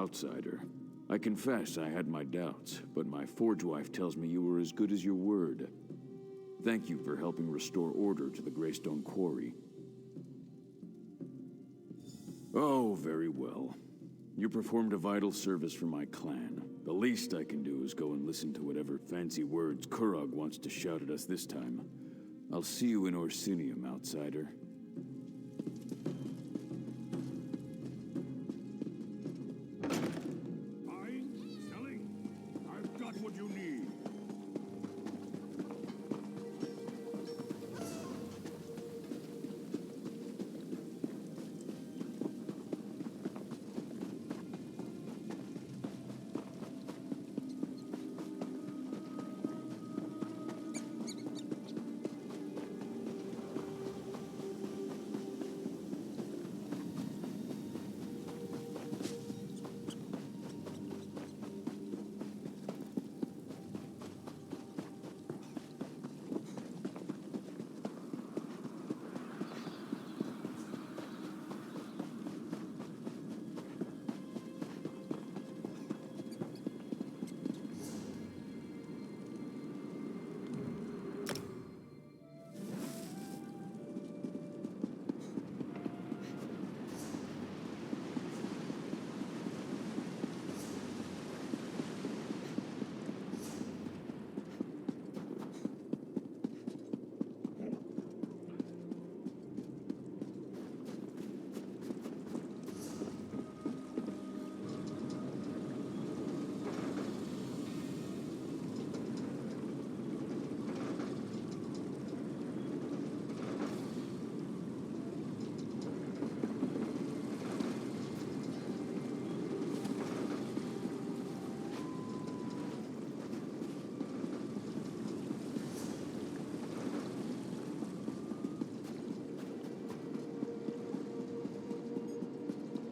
outsider. I confess I had my doubts, but my forge wife tells me you were as good as your word. Thank you for helping restore order to the Greystone Quarry. Oh, very well. You performed a vital service for my clan. The least I can do is go and listen to whatever fancy words Kurog wants to shout at us this time. I'll see you in Orsinium, outsider. I've got what you need.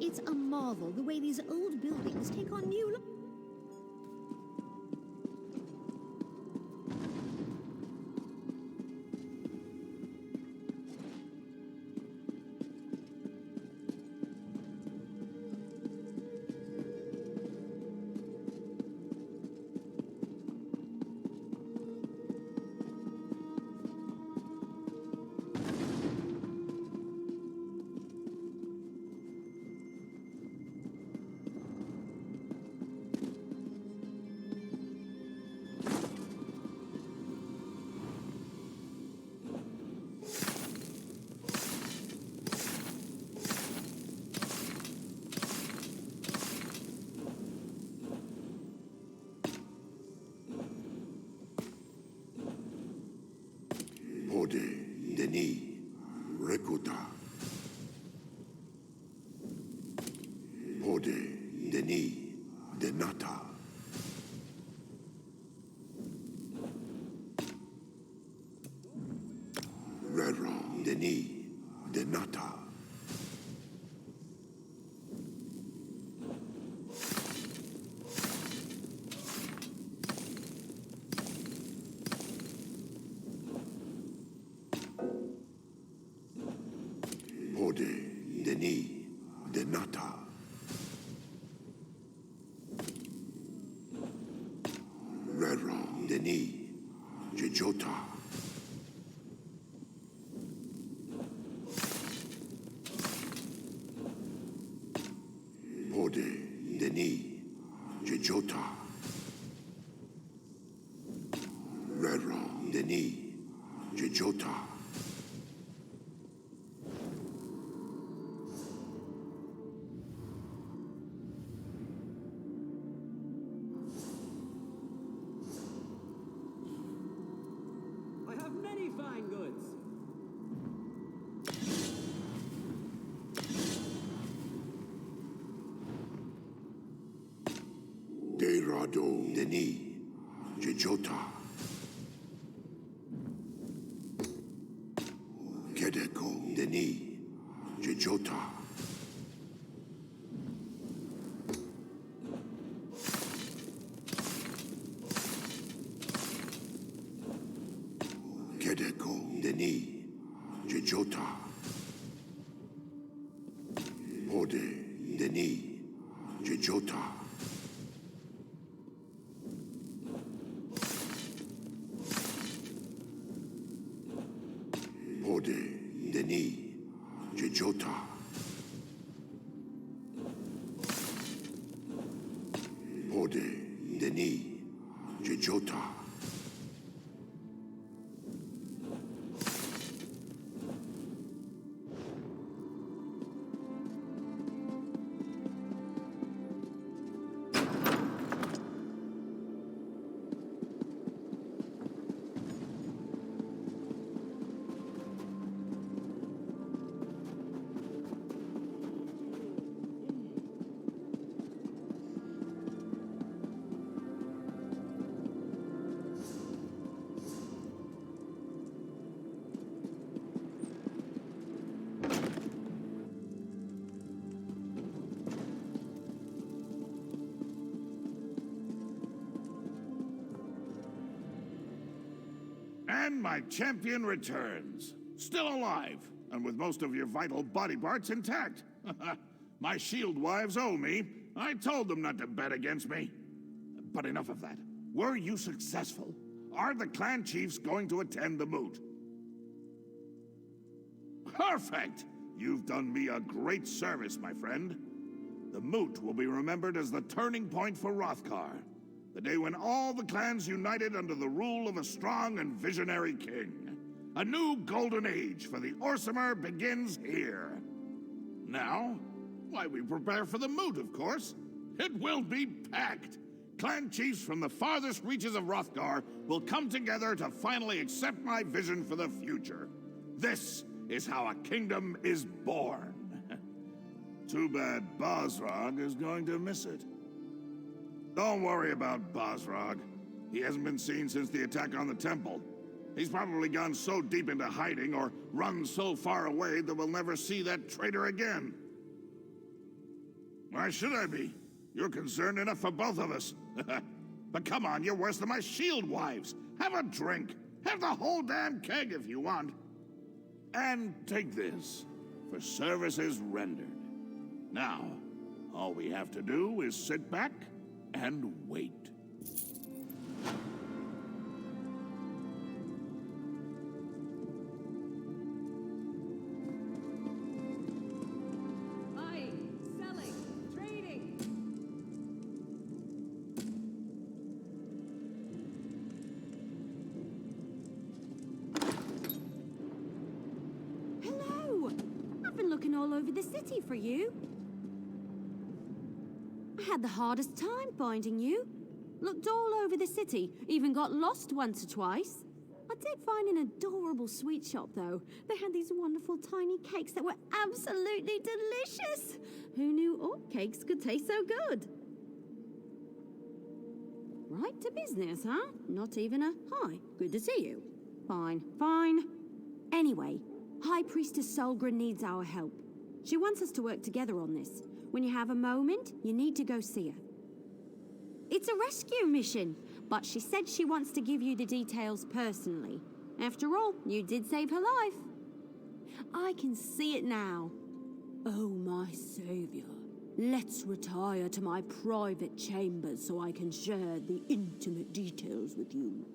It's a marvel the way these old buildings take on new life. Ode, Denis, Rekuta. Ode, Denis, Denata. Rero, Denis, Denata. Ode, Denis, Denata. Rero, Denis, Jejota. Ode, Denis, Jejota. Rero, Denis, Jejota. I have many fine goods. Derado, Denis, Jejota. Kedeko, Denis, Jejota. Kedeko, Denis, Jejota. Ode, Denis, Jejota. Ode, Denis, Jejota. Ode, Denis, Jejota. And my champion returns. Still alive, and with most of your vital body parts intact. My shield wives owe me. I told them not to bet against me. But enough of that. Were you successful? Are the clan chiefs going to attend the moot? Perfect! You've done me a great service, my friend. The moot will be remembered as the turning point for Hrothgar. The day when all the clans united under the rule of a strong and visionary king. A new golden age for the Orsimer begins here. Now, why, we prepare for the moot, of course. It will be packed. Clan chiefs from the farthest reaches of Hrothgar will come together to finally accept my vision for the future. This is how a kingdom is born. Too bad Bosrog is going to miss it. Don't worry about Bosrog. He hasn't been seen since the attack on the temple. He's probably gone so deep into hiding or run so far away that we'll never see that traitor again. Why should I be? You're concerned enough for both of us. But come on, you're worse than my shield wives. Have a drink. Have the whole damn keg if you want. And take this for services rendered. Now, all we have to do is sit back and wait. Buying, selling, trading. Hello! I've been looking all over the city for you. I had the hardest time finding you. Looked all over the city, even got lost once or twice. I did find an adorable sweet shop, though. They had these wonderful tiny cakes that were absolutely delicious. Who knew orc cakes could taste so good? Right to business, huh? Not even a hi. Good to see you. Fine, fine. Anyway, High Priestess Solgra needs our help. She wants us to work together on this. When you have a moment, you need to go see her. It's a rescue mission, but she said she wants to give you the details personally. After all, you did save her life. I can see it now. Oh, my savior. Let's retire to my private chambers so I can share the intimate details with you.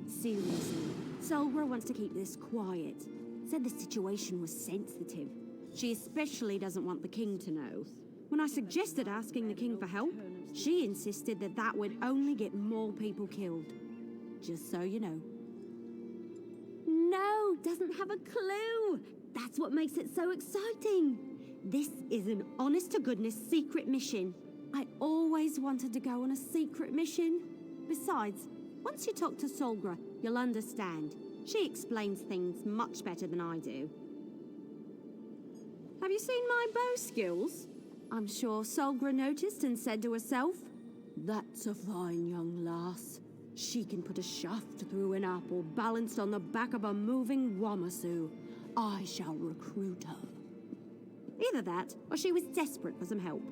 Seriously, Solgra wants to keep this quiet. Said the situation was sensitive. She especially doesn't want the king to know. When I suggested asking the king for help, she insisted that that would only get more people killed. Just so you know. No, doesn't have a clue. That's what makes it so exciting. This is an honest-to-goodness secret mission. I always wanted to go on a secret mission. Besides, once you talk to Solgra, you'll understand. She explains things much better than I do. Have you seen my bow skills? I'm sure Solgra noticed and said to herself, "That's a fine young lass. She can put a shaft through an apple balanced on the back of a moving Wamasu. I shall recruit her." Either that, or she was desperate for some help.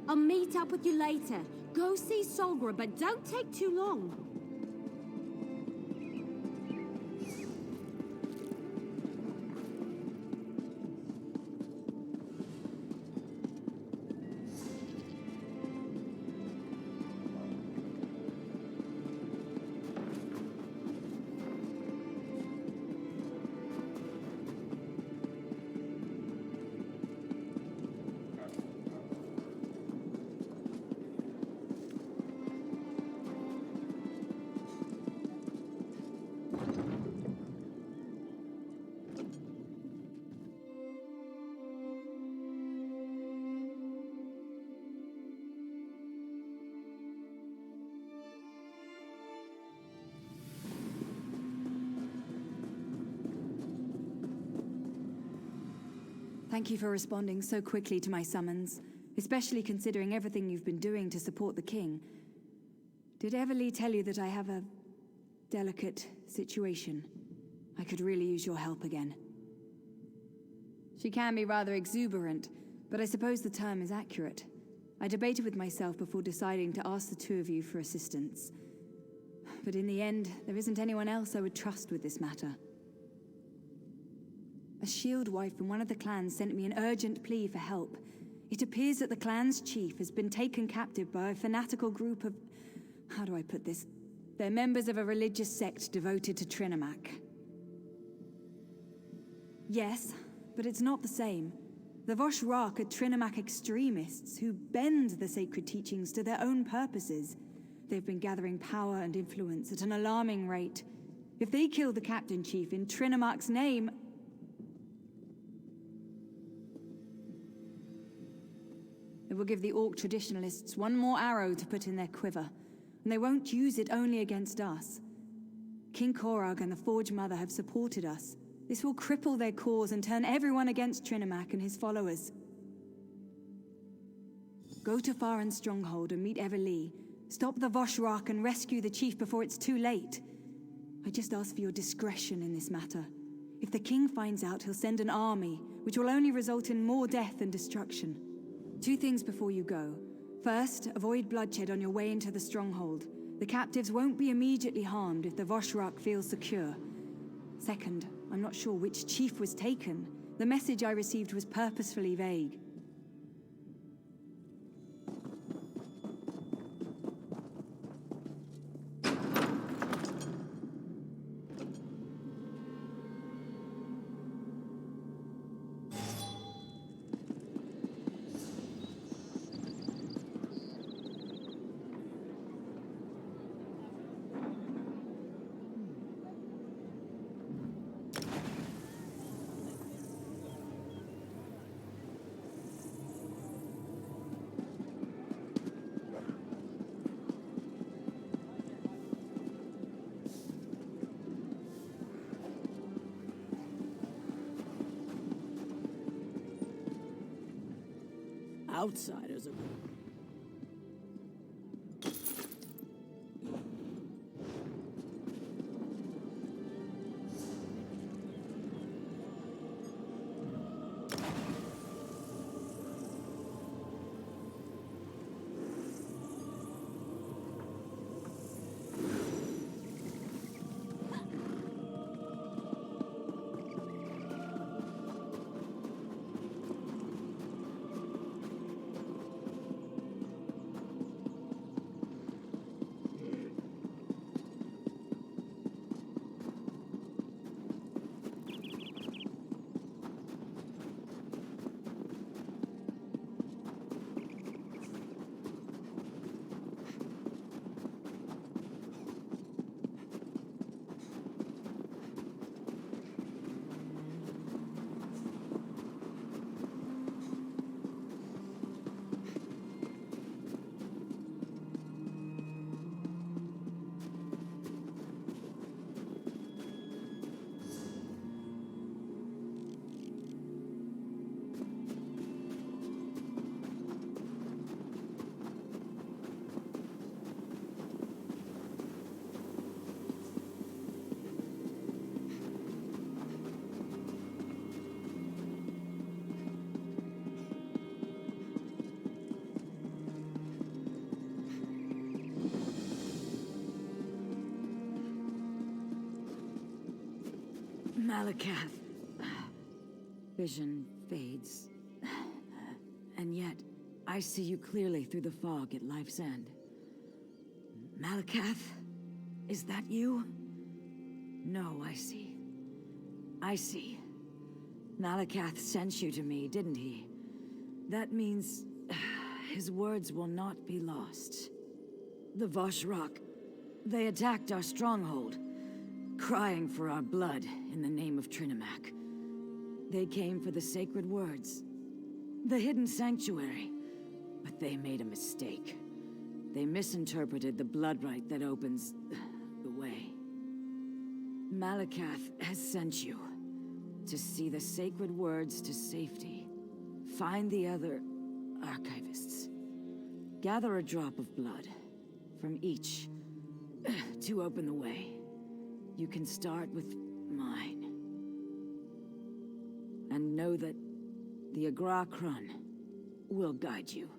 I'll meet up with you later. Go see Solgra, but don't take too long. Thank you for responding so quickly to my summons, especially considering everything you've been doing to support the king. Did Everly tell you that I have a delicate situation? I could really use your help again. She can be rather exuberant, but I suppose the term is accurate. I debated with myself before deciding to ask the two of you for assistance. But in the end, there isn't anyone else I would trust with this matter. A shield wife from one of the clans sent me an urgent plea for help. It appears that the clan's chief has been taken captive by a fanatical group of... how do I put this? They're members of a religious sect devoted to Trinimac. Yes, but it's not the same. The Voshrak are Trinimac extremists who bend the sacred teachings to their own purposes. They've been gathering power and influence at an alarming rate. If they kill the captain chief in Trinimac's name... it will give the Orc traditionalists one more arrow to put in their quiver, and they won't use it only against us. King Korag and the Forge Mother have supported us. This will cripple their cause and turn everyone against Trinimac and his followers. Go to Faren's stronghold and meet Everly. Stop the Voshrak and rescue the chief before it's too late. I just ask for your discretion in this matter. If the king finds out, he'll send an army, which will only result in more death and destruction. 2 things before you go. First, avoid bloodshed on your way into the stronghold. The captives won't be immediately harmed if the Voshrak feels secure. Second, I'm not sure which chief was taken. The message I received was purposefully vague. Outsiders are... Malakath. Vision fades. And yet, I see you clearly through the fog at life's end. Malakath? Is that you? No, I see. I see. Malakath sent you to me, didn't he? That means his words will not be lost. The Voshrak, they attacked our stronghold, crying for our blood in the name of Trinimac. They came for the sacred words, the hidden sanctuary, but they made a mistake. They misinterpreted the blood rite that opens the way. Malakath has sent you to see the sacred words to safety. Find the other archivists. Gather a drop of blood from each to open the way. You can start with mine. And know that the Agra Krun will guide you.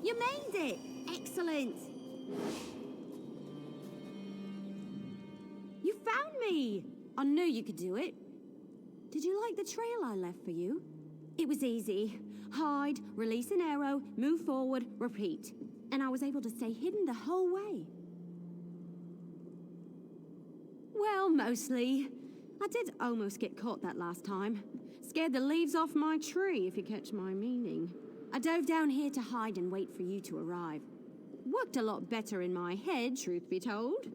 You made it! Excellent! You found me! I knew you could do it. Did you like the trail I left for you? It was easy. Hide, release an arrow, move forward, repeat. And I was able to stay hidden the whole way. Well, mostly. I did almost get caught that last time. Scared the leaves off my tree, if you catch my meaning. I dove down here to hide and wait for you to arrive. Worked a lot better in my head, truth be told.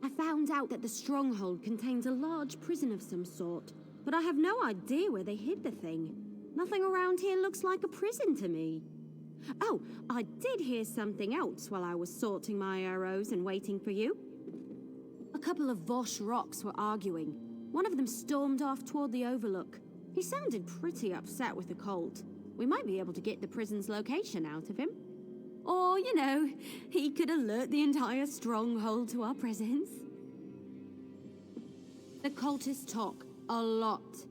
I found out that the stronghold contains a large prison of some sort, but I have no idea where they hid the thing. Nothing around here looks like a prison to me. Oh, I did hear something else while I was sorting my arrows and waiting for you. A couple of Vosh rocks were arguing. One of them stormed off toward the overlook. He sounded pretty upset with the cult. We might be able to get the prison's location out of him. Or, you know, he could alert the entire stronghold to our presence. The cultists talk a lot.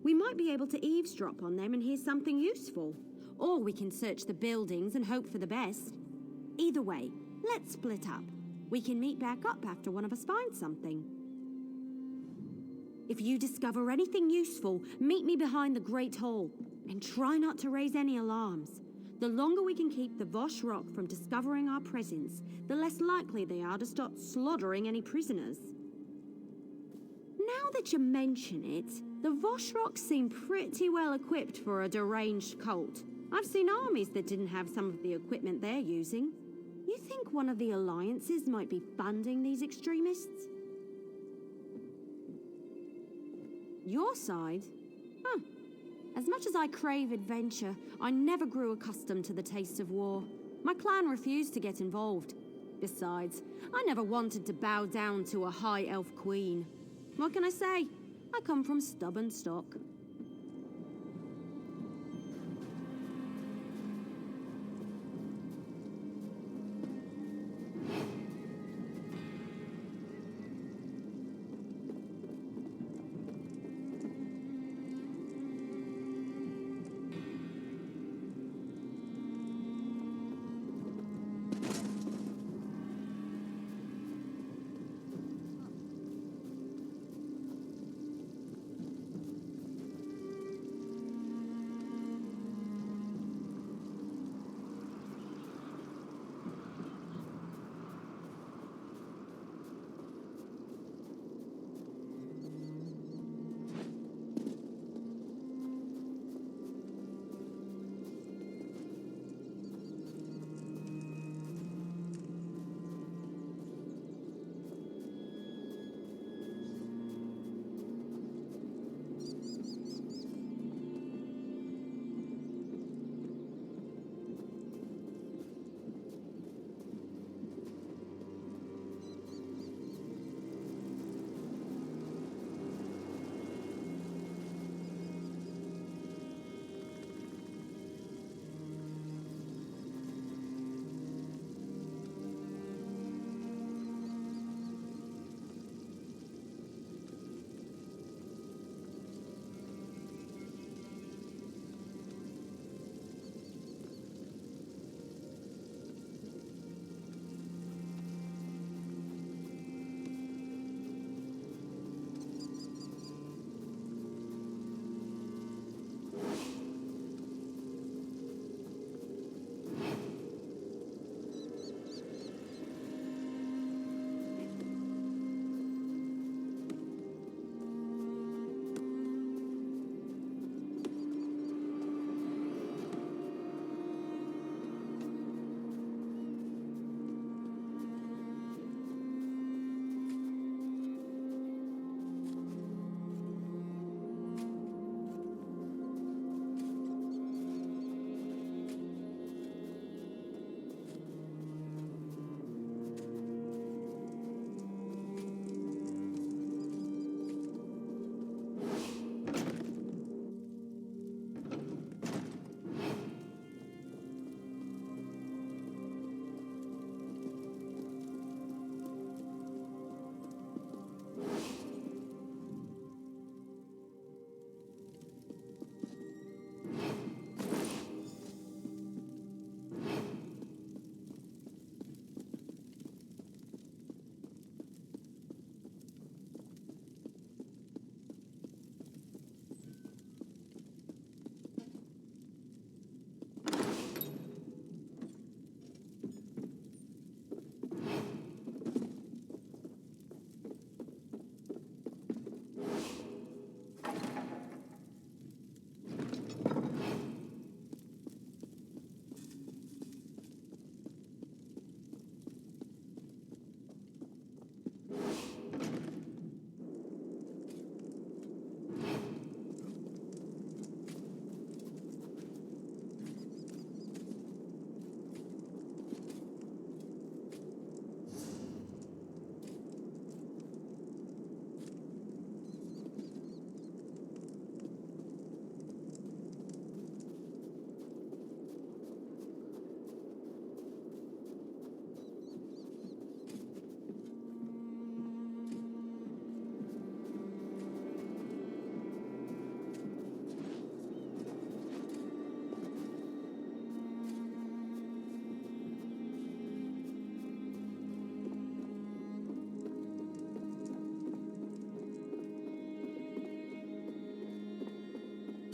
We might be able to eavesdrop on them and hear something useful. Or we can search the buildings and hope for the best. Either way, let's split up. We can meet back up after one of us finds something. If you discover anything useful, meet me behind the Great Hall, and try not to raise any alarms. The longer we can keep the Vosh Rock from discovering our presence, the less likely they are to start slaughtering any prisoners. Now that you mention it, the Vosh Rock seem pretty well equipped for a deranged cult. I've seen armies that didn't have some of the equipment they're using. You think one of the alliances might be funding these extremists? Your side? Huh. As much as I crave adventure, I never grew accustomed to the taste of war. My clan refused to get involved. Besides, I never wanted to bow down to a high elf queen. What can I say? I come from stubborn stock.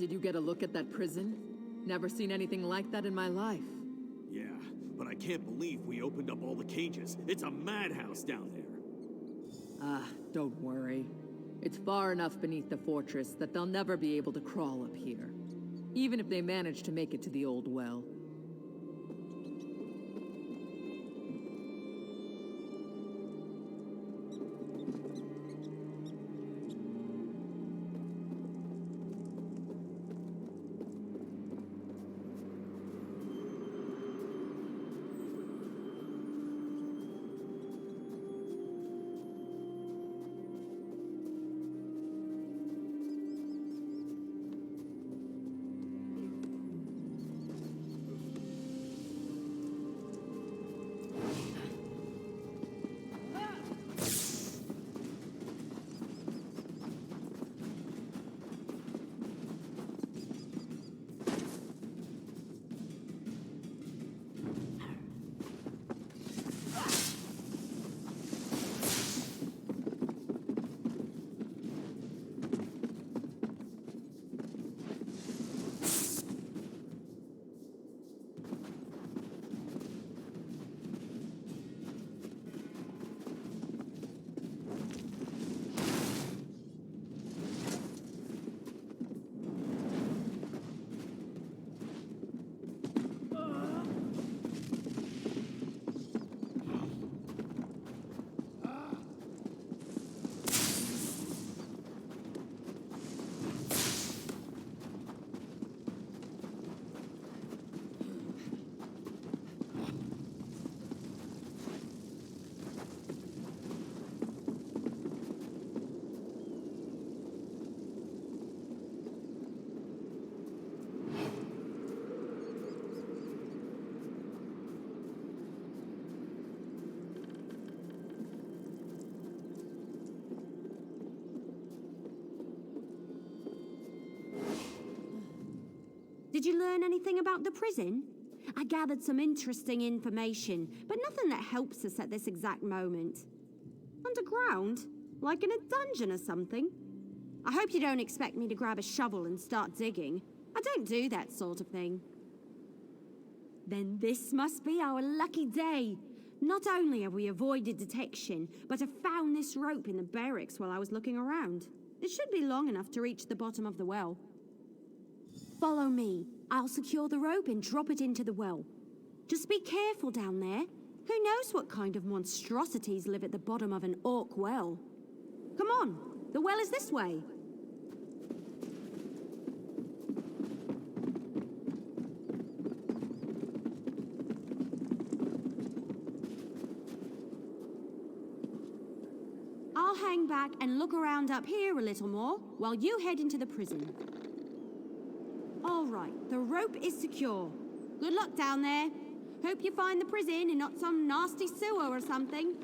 Did you get a look at that prison? Never seen anything like that in my life. Yeah, but I can't believe we opened up all the cages. It's a madhouse down there. Ah, don't worry. It's far enough beneath the fortress that they'll never be able to crawl up here. Even if they manage to make it to the old well. Did you learn anything about the prison? I gathered some interesting information, but nothing that helps us at this exact moment. Underground? Like in a dungeon or something? I hope you don't expect me to grab a shovel and start digging. I don't do that sort of thing. Then this must be our lucky day. Not only have we avoided detection, but have found this rope in the barracks while I was looking around. It should be long enough to reach the bottom of the well. Follow me. I'll secure the rope and drop it into the well. Just be careful down there. Who knows what kind of monstrosities live at the bottom of an orc well? Come on, the well is this way. I'll hang back and look around up here a little more while you head into the prison. All right, the rope is secure. Good luck down there. Hope you find the prison and not some nasty sewer or something.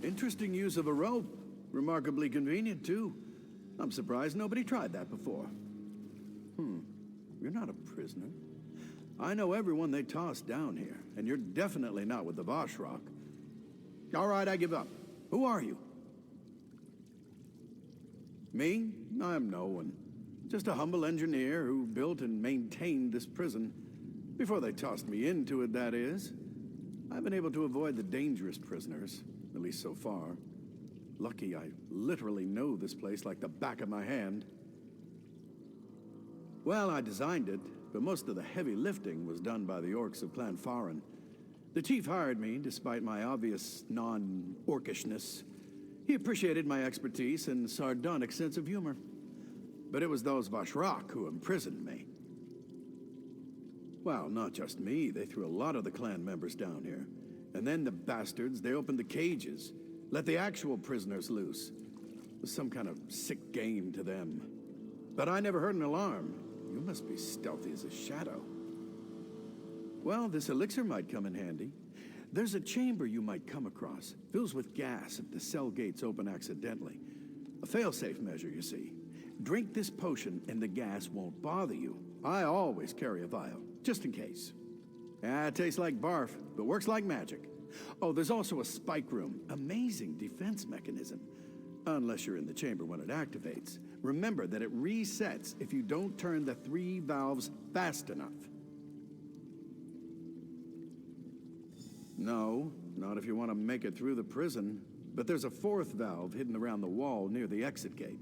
Interesting use of a rope. Remarkably convenient, too. I'm surprised nobody tried that before. You're not a prisoner. I know everyone they tossed down here, and you're definitely not with the Voshrock. All right, I give up. Who are you? Me? I'm no one. Just a humble engineer who built and maintained this prison. Before they tossed me into it, that is. I've been able to avoid the dangerous prisoners. At least so far. Lucky I literally know this place like the back of my hand. Well, I designed it, but most of the heavy lifting was done by the orcs of Clan Farin. The chief hired me, despite my obvious non-orcishness. He appreciated my expertise and sardonic sense of humor. But it was those Voshrock who imprisoned me. Well, not just me. They threw a lot of the clan members down here. And then the bastards, they opened the cages, let the actual prisoners loose. It was some kind of sick game to them. But I never heard an alarm. You must be stealthy as a shadow. Well, this elixir might come in handy. There's a chamber you might come across. Fills with gas if the cell gates open accidentally. A failsafe measure, you see. Drink this potion and the gas won't bother you. I always carry a vial, just in case. It tastes like barf, but works like magic. Oh, there's also a spike room. Amazing defense mechanism. Unless you're in the chamber when it activates. Remember that it resets if you don't turn the 3 valves fast enough. No, not if you want to make it through the prison. But there's a 4th valve hidden around the wall near the exit gate.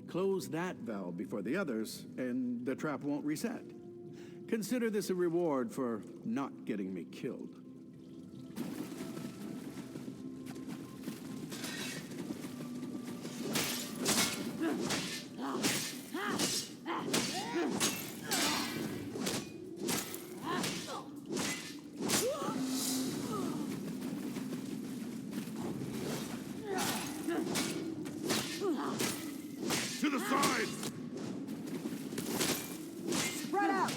Close that valve before the others, and the trap won't reset. Consider this a reward for not getting me killed. To the side! Spread out!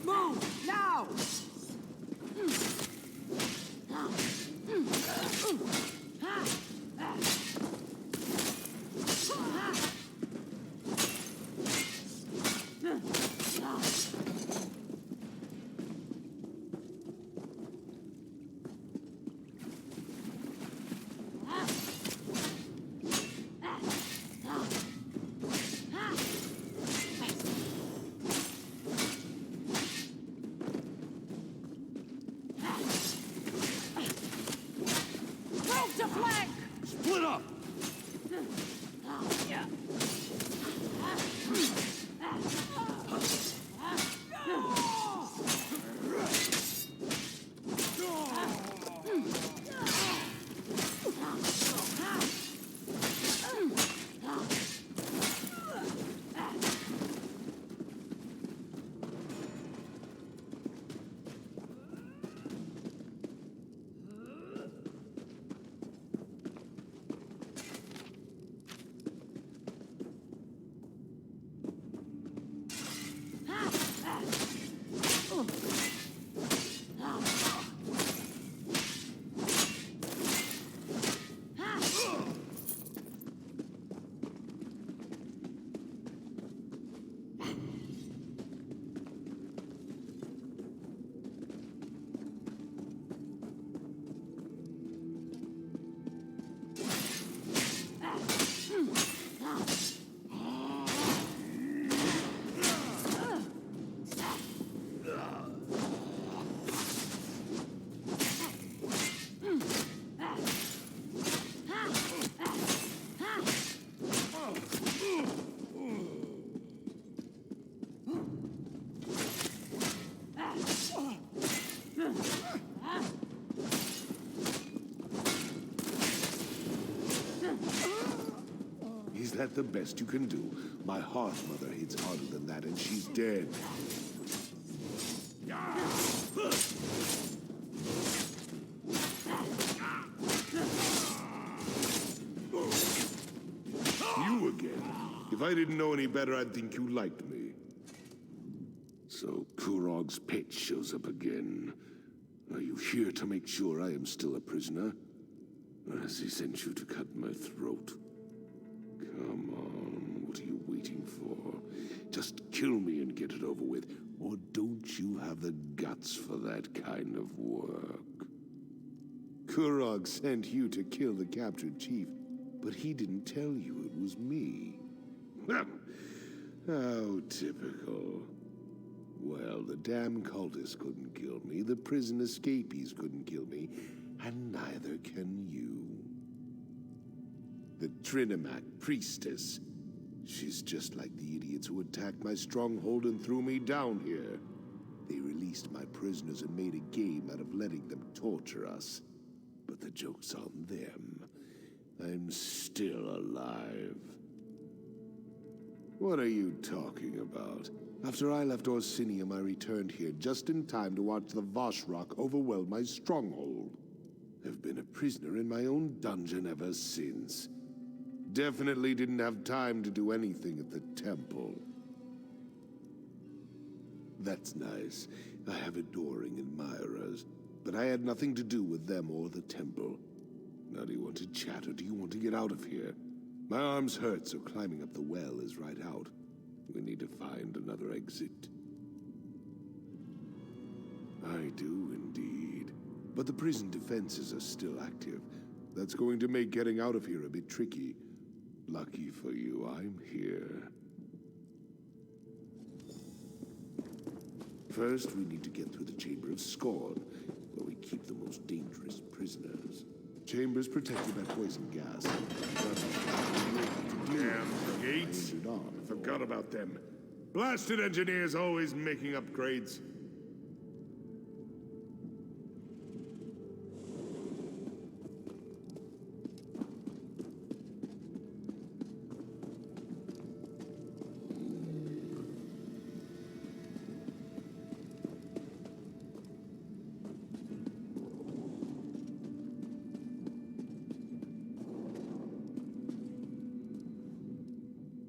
Move! Now! Move to flank! Split up! Is that the best you can do? My Hearth-mother hits harder than that, and she's dead. You again? If I didn't know any better, I'd think you liked me. So Kurog's pet shows up again. Are you here to make sure I am still a prisoner? Or has he sent you to cut my throat? Come on, what are you waiting for? Just kill me and get it over with. Or don't you have the guts for that kind of work? Kurog sent you to kill the captured chief, but he didn't tell you it was me. How typical. Well, the damn cultists couldn't kill me, the prison escapees couldn't kill me, and neither can you. The Trinimac priestess. She's just like the idiots who attacked my stronghold and threw me down here. They released my prisoners and made a game out of letting them torture us. But the joke's on them. I'm still alive. What are you talking about? After I left Orsinium, I returned here just in time to watch the Voshrock overwhelm my stronghold. I've been a prisoner in my own dungeon ever since. Definitely didn't have time to do anything at the temple. That's nice. I have adoring admirers, but I had nothing to do with them or the temple. Now do you want to chat or do you want to get out of here? My arms hurt, so climbing up the well is right out. We need to find another exit. I do indeed. But the prison defenses are still active. That's going to make getting out of here a bit tricky. Lucky for you, I'm here. First, we need to get through the Chamber of Scorn, where we keep the most dangerous prisoners. Chambers protected by poison gas. Damn gates! I forgot about them. Blasted engineers always making upgrades.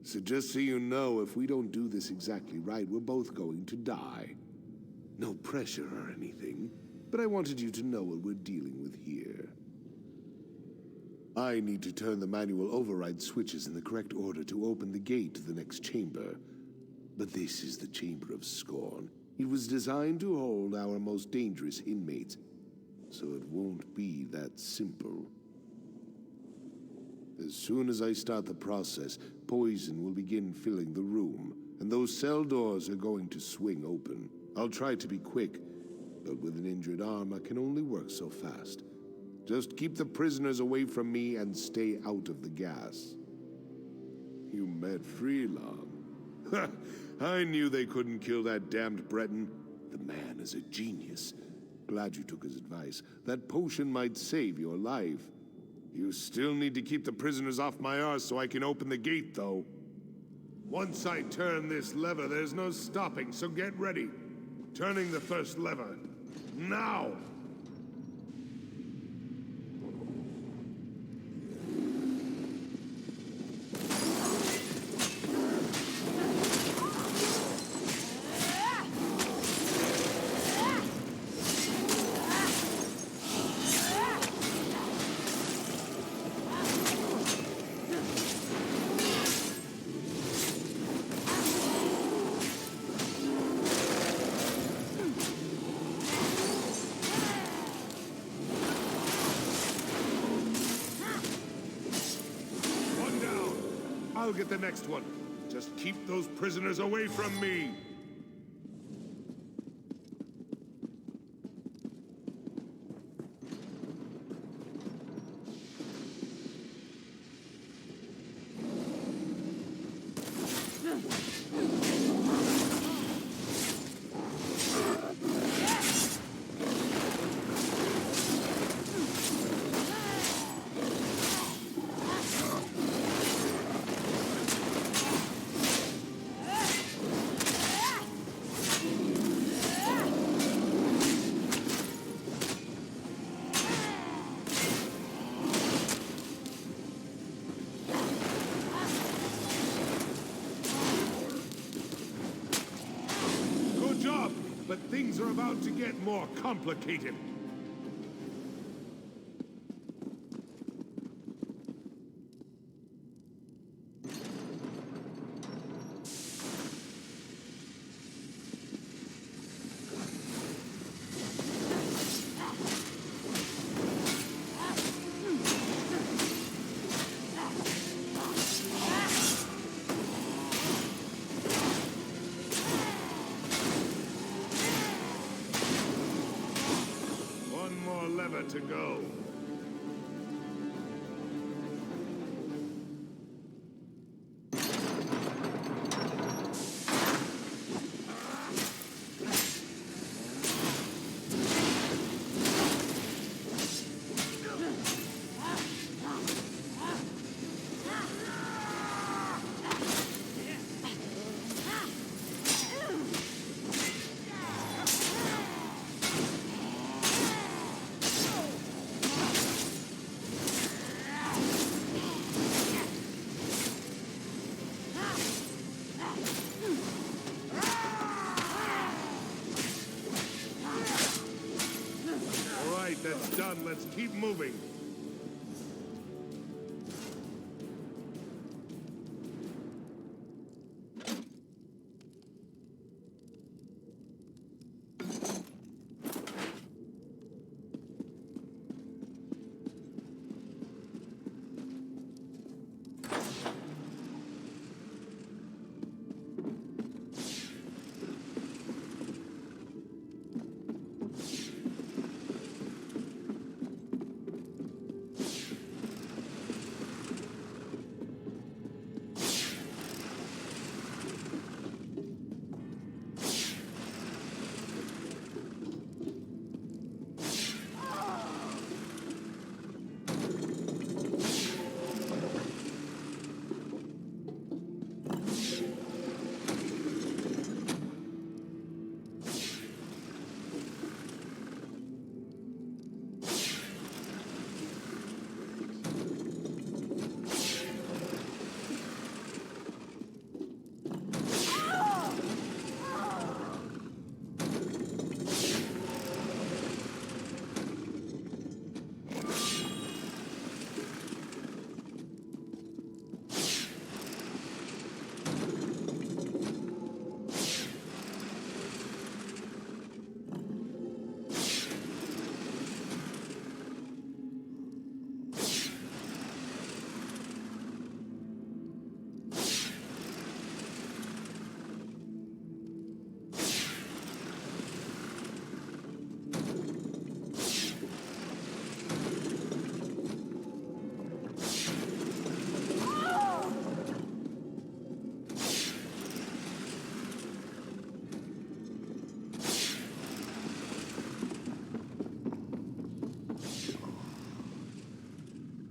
So just so you know, if we don't do this exactly right, we're both going to die. No pressure or anything, but I wanted you to know what we're dealing with here. I need to turn the manual override switches in the correct order to open the gate to the next chamber. But this is the Chamber of Scorn. It was designed to hold our most dangerous inmates, so it won't be that simple. As soon as I start the process, poison will begin filling the room, and those cell doors are going to swing open. I'll try to be quick, but with an injured arm, I can only work so fast. Just keep the prisoners away from me and stay out of the gas. You met Freelon. I knew they couldn't kill that damned Breton. The man is a genius. Glad you took his advice. That potion might save your life. You still need to keep the prisoners off my arse so I can open the gate, though. Once I turn this lever, there's no stopping, so get ready. Turning the first lever. Now! I'll get the next one. Just keep those prisoners away from me. But things are about to get more complicated. To go. done. Let's keep moving.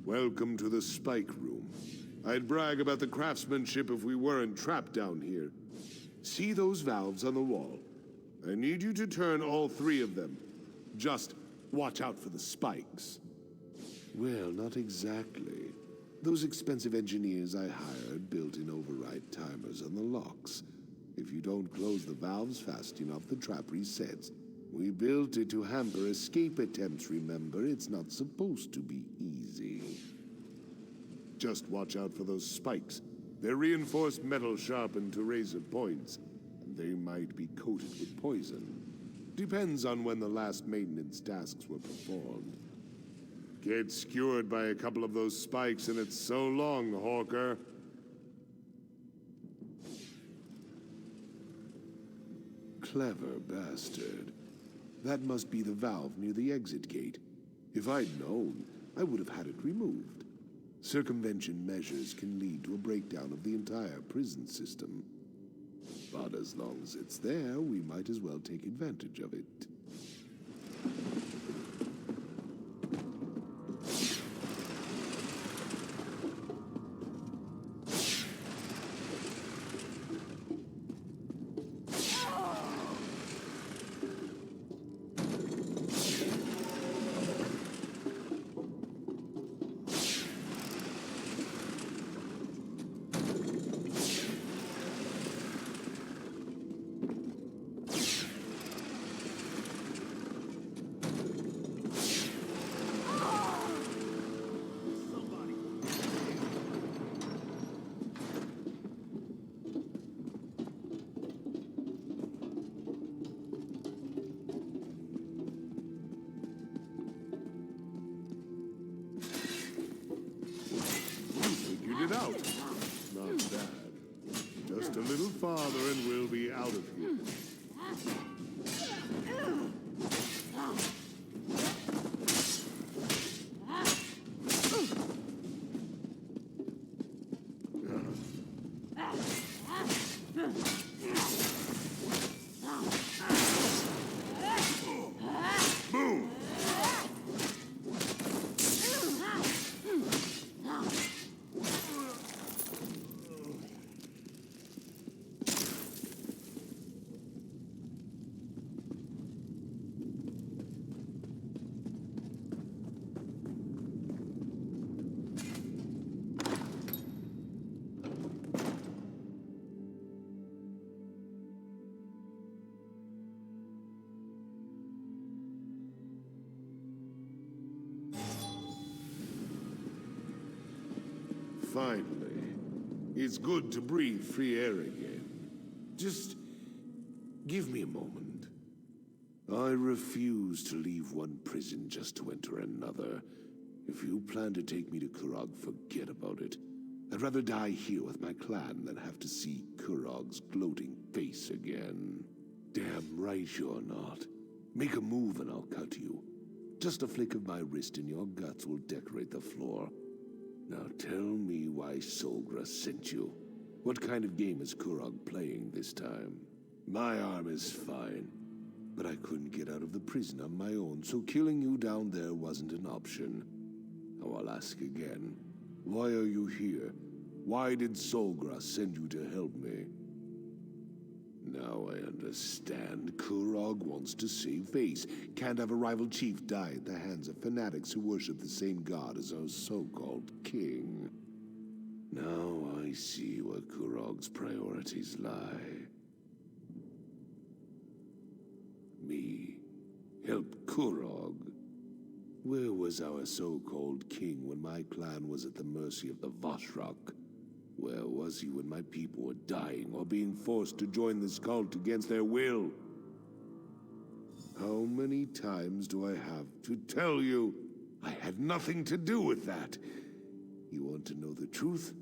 Welcome to the Spike Room. I'd brag about the craftsmanship if we weren't trapped down here. See those valves on the wall? I need you to turn all 3 of them. Just watch out for the spikes. Well, not exactly. Those expensive engineers I hired built in override timers on the locks. If you don't close the valves fast enough, the trap resets. We built it to hamper escape attempts, remember? It's not supposed to be easy. Just watch out for those spikes. They're reinforced metal sharpened to razor points, and they might be coated with poison. Depends on when the last maintenance tasks were performed. Get skewered by a couple of those spikes and it's so long, Hawker. Clever bastard. That must be the valve near the exit gate. If I'd known, I would have had it removed. Circumvention measures can lead to a breakdown of the entire prison system. But as long as it's there, we might as well take advantage of it. Figured it out. Not bad. Just a little farther and we'll be out of here. finally. It's good to breathe free air again. Just give me a moment. I refuse to leave one prison just to enter another. If you plan to take me to Kurog, forget about it. I'd rather die here with my clan than have to see Kurog's gloating face again. Damn right you're not. Make a move and I'll cut you. Just a flick of my wrist and your guts will decorate the floor. Now tell me why Solgra sent you. What kind of game is Kurog playing this time? My arm is fine, but I couldn't get out of the prison on my own, so killing you down there wasn't an option. Now I'll ask again. Why are you here? Why did Solgra send you to help me? Now I understand. Kurog wants to save face. Can't have a rival chief die at the hands of fanatics who worship the same god as our so-called king. Now I see where Kurog's priorities lie. Me. Help Kurog. Where was our so-called king when my clan was at the mercy of the Vashrak? Where was he when my people were dying or being forced to join this cult against their will? How many times do I have to tell you? I had nothing to do with that. You want to know the truth?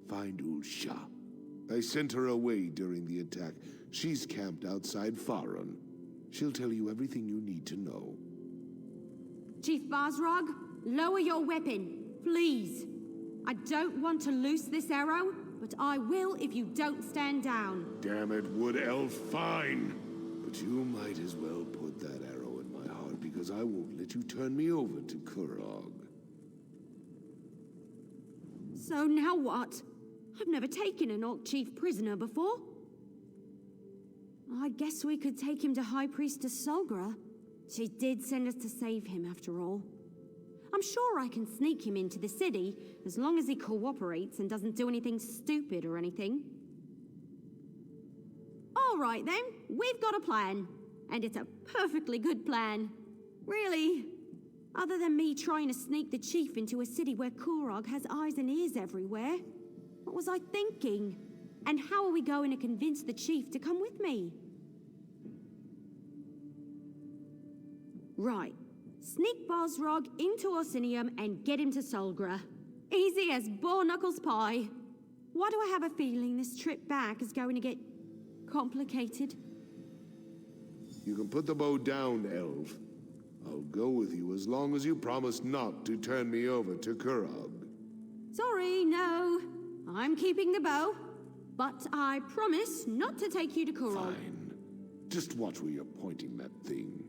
Find Ulsha. I sent her away during the attack. She's camped outside Farron. She'll tell you everything you need to know. Chief Bazrog, lower your weapon, please. I don't want to loose this arrow, but I will if you don't stand down. Damn it, Wood Elf, fine. But you might as well put that arrow in my heart, because I won't let you turn me over to Kurog. So now what? I've never taken an Orc Chief prisoner before. I guess we could take him to High Priestess Solgra. She did send us to save him, after all. I'm sure I can sneak him into the city, as long as he cooperates and doesn't do anything stupid or anything. All right then, we've got a plan. And it's a perfectly good plan. Really. Other than me trying to sneak the chief into a city where Kurog has eyes and ears everywhere. What was I thinking? And how are we going to convince the chief to come with me? Right. Sneak Bosrog into Orsinium and get him to Solgra. Easy as Boar Knuckles pie. Why do I have a feeling this trip back is going to get complicated? You can put the bow down, Elf. I'll go with you as long as you promise not to turn me over to Kurog. Sorry, no. I'm keeping the bow. But I promise not to take you to Kurog. Fine. Just watch where you're pointing that thing.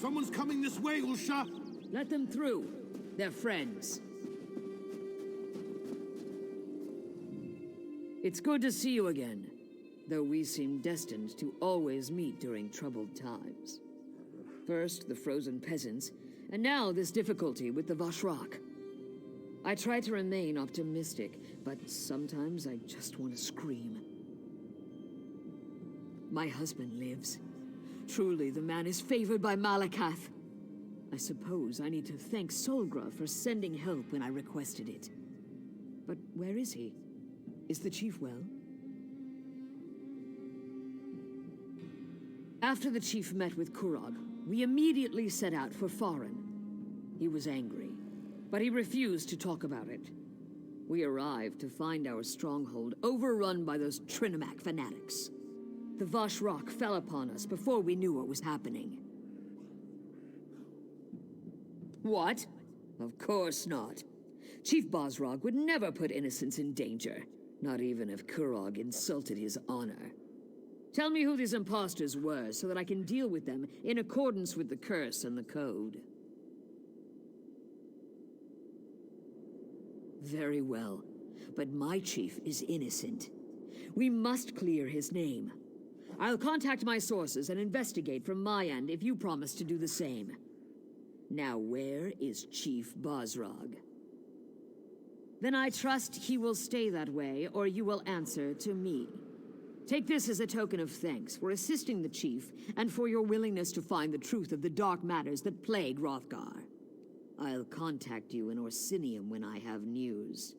Someone's coming this way, Usha! Let them through. They're friends. It's good to see you again, though we seem destined to always meet during troubled times. First, the frozen peasants, and now this difficulty with the Vashrak. I try to remain optimistic, but sometimes I just want to scream. My husband lives. Truly, the man is favored by Malakath. I suppose I need to thank Solgra for sending help when I requested it. But where is he? Is the chief well? After the chief met with Kurog, we immediately set out for Farin. He was angry, but he refused to talk about it. We arrived to find our stronghold overrun by those Trinimac fanatics. The Vashrak fell upon us before we knew what was happening. What? Of course not. Chief Bosrog would never put innocents in danger, not even if Kurog insulted his honor. Tell me who these imposters were so that I can deal with them in accordance with the curse and the code. Very well, but my chief is innocent. We must clear his name. I'll contact my sources and investigate from my end if you promise to do the same. Now where is Chief Bosrog? Then I trust he will stay that way, or you will answer to me. Take this as a token of thanks for assisting the chief and for your willingness to find the truth of the dark matters that plague Hrothgar. I'll contact you in Orsinium when I have news.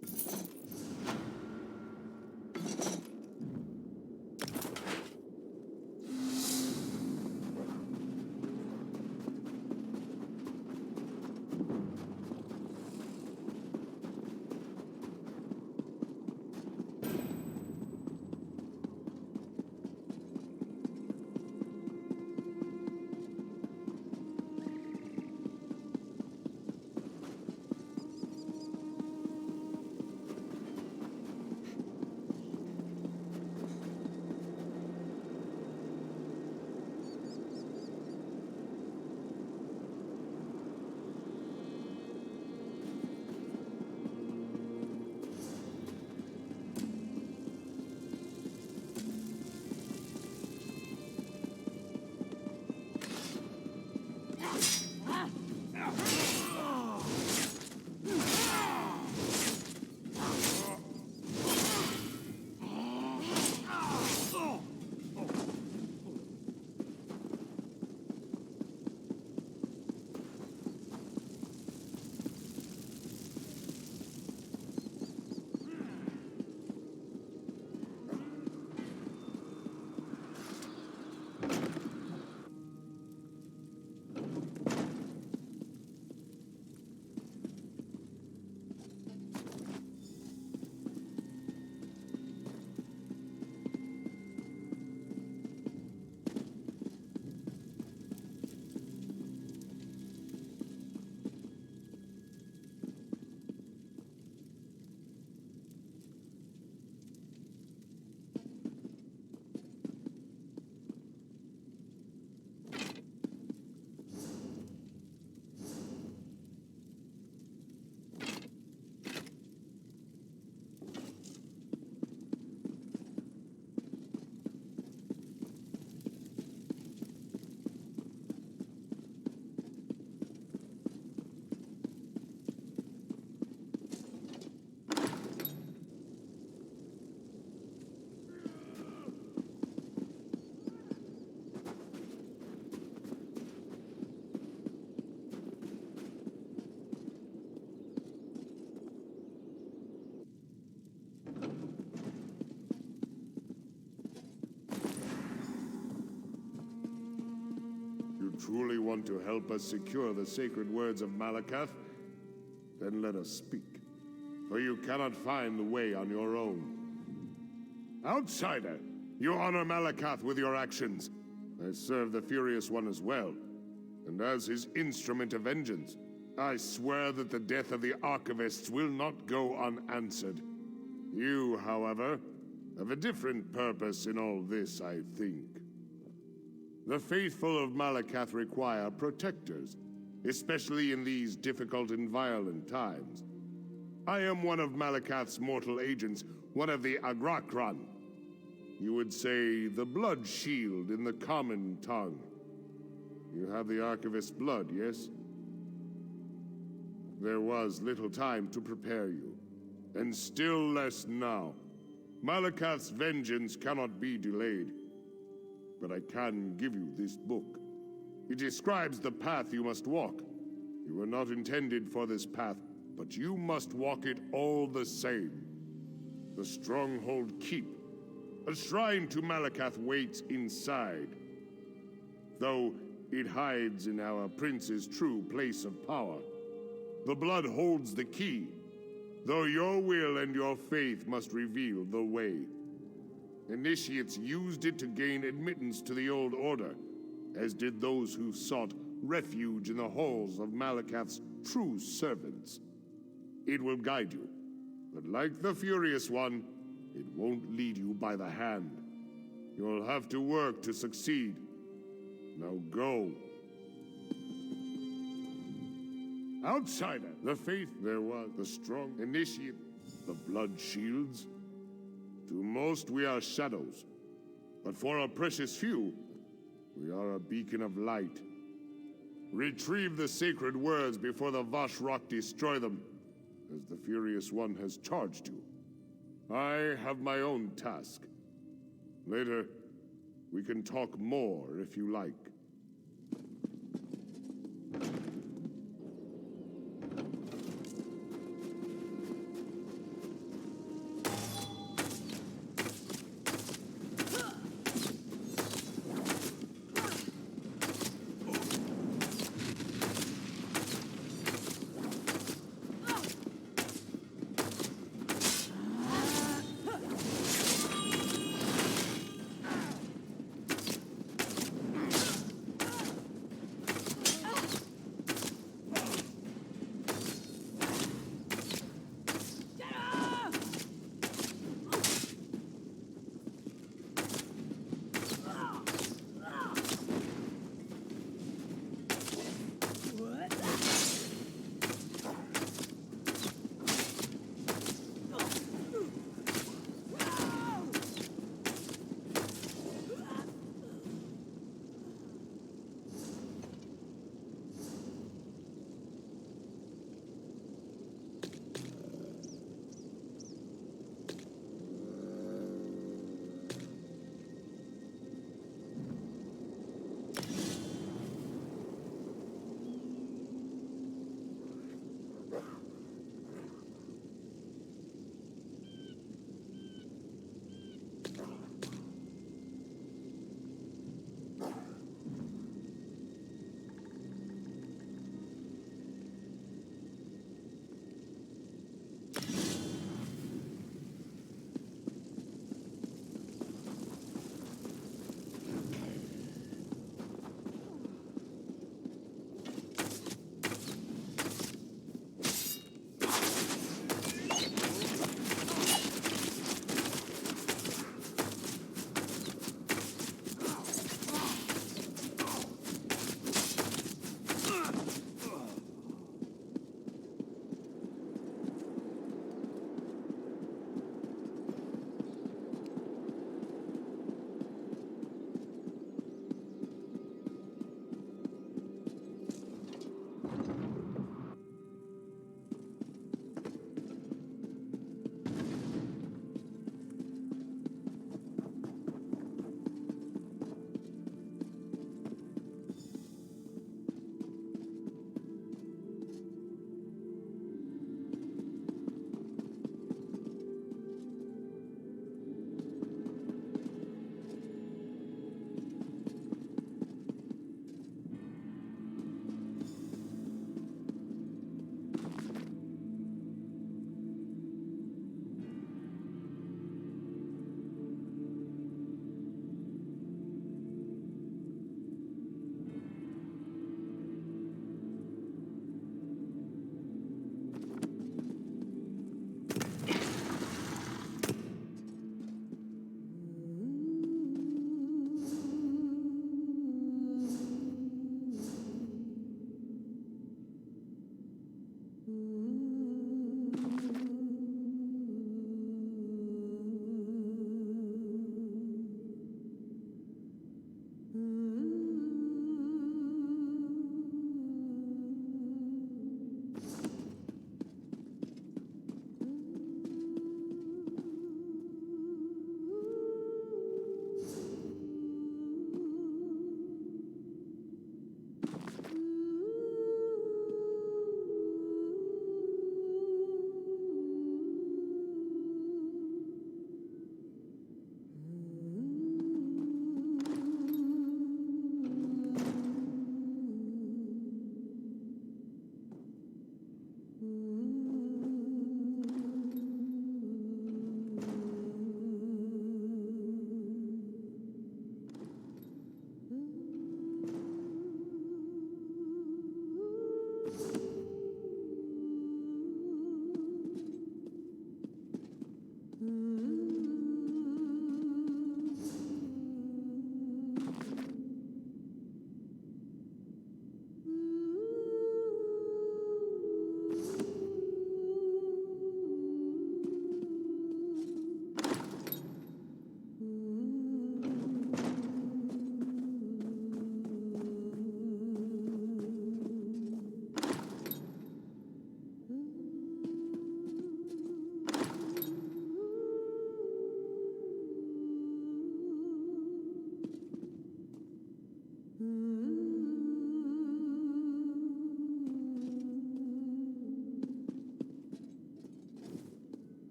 Truly want to help us secure the sacred words of Malakath? Then let us speak, for you cannot find the way on your own. Outsider, you honor Malakath with your actions. I serve the Furious One as well, and as his instrument of vengeance, I swear that the death of the Archivists will not go unanswered. You, however, have a different purpose in all this, I think. The faithful of Malakath require protectors, especially in these difficult and violent times. I am one of Malakath's mortal agents, one of the Agrakran. You would say the blood shield in the common tongue. You have the Archivist's blood, yes? There was little time to prepare you, and still less now. Malakath's vengeance cannot be delayed. But I can give you this book. It describes the path you must walk. You were not intended for this path, but you must walk it all the same. The Stronghold Keep. A shrine to Malakath waits inside. Though it hides in our prince's true place of power. The blood holds the key, though your will and your faith must reveal the way. Initiates used it to gain admittance to the Old Order, as did those who sought refuge in the halls of Malakath's true servants. It will guide you, but like the Furious One, it won't lead you by the hand. You'll have to work to succeed. Now go. Outsider, the faith there was, the strong initiate, the blood shields. To most we are shadows, but for a precious few, we are a beacon of light. Retrieve the sacred words before the Vashrok destroy them, as the Furious One has charged you. I have my own task. Later, we can talk more if you like.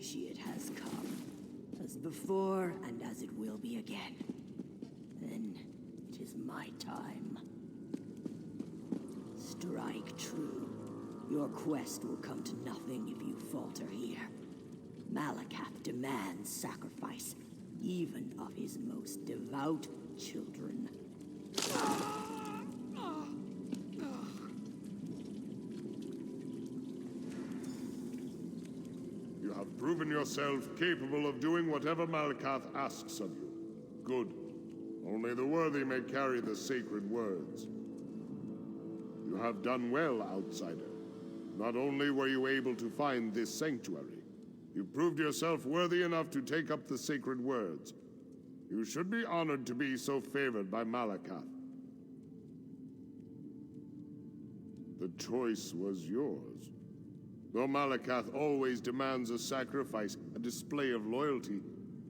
initiate has come, as before and as it will be again. Then it is my time. Strike true. Your quest will come to nothing if you falter here. Malakath demands sacrifice, even of his most devout children. You have proven yourself capable of doing whatever Malakath asks of you. Good. Only the worthy may carry the sacred words. You have done well, outsider. Not only were you able to find this sanctuary, you proved yourself worthy enough to take up the sacred words. You should be honored to be so favored by Malakath. The choice was yours. Though Malakath always demands a sacrifice, a display of loyalty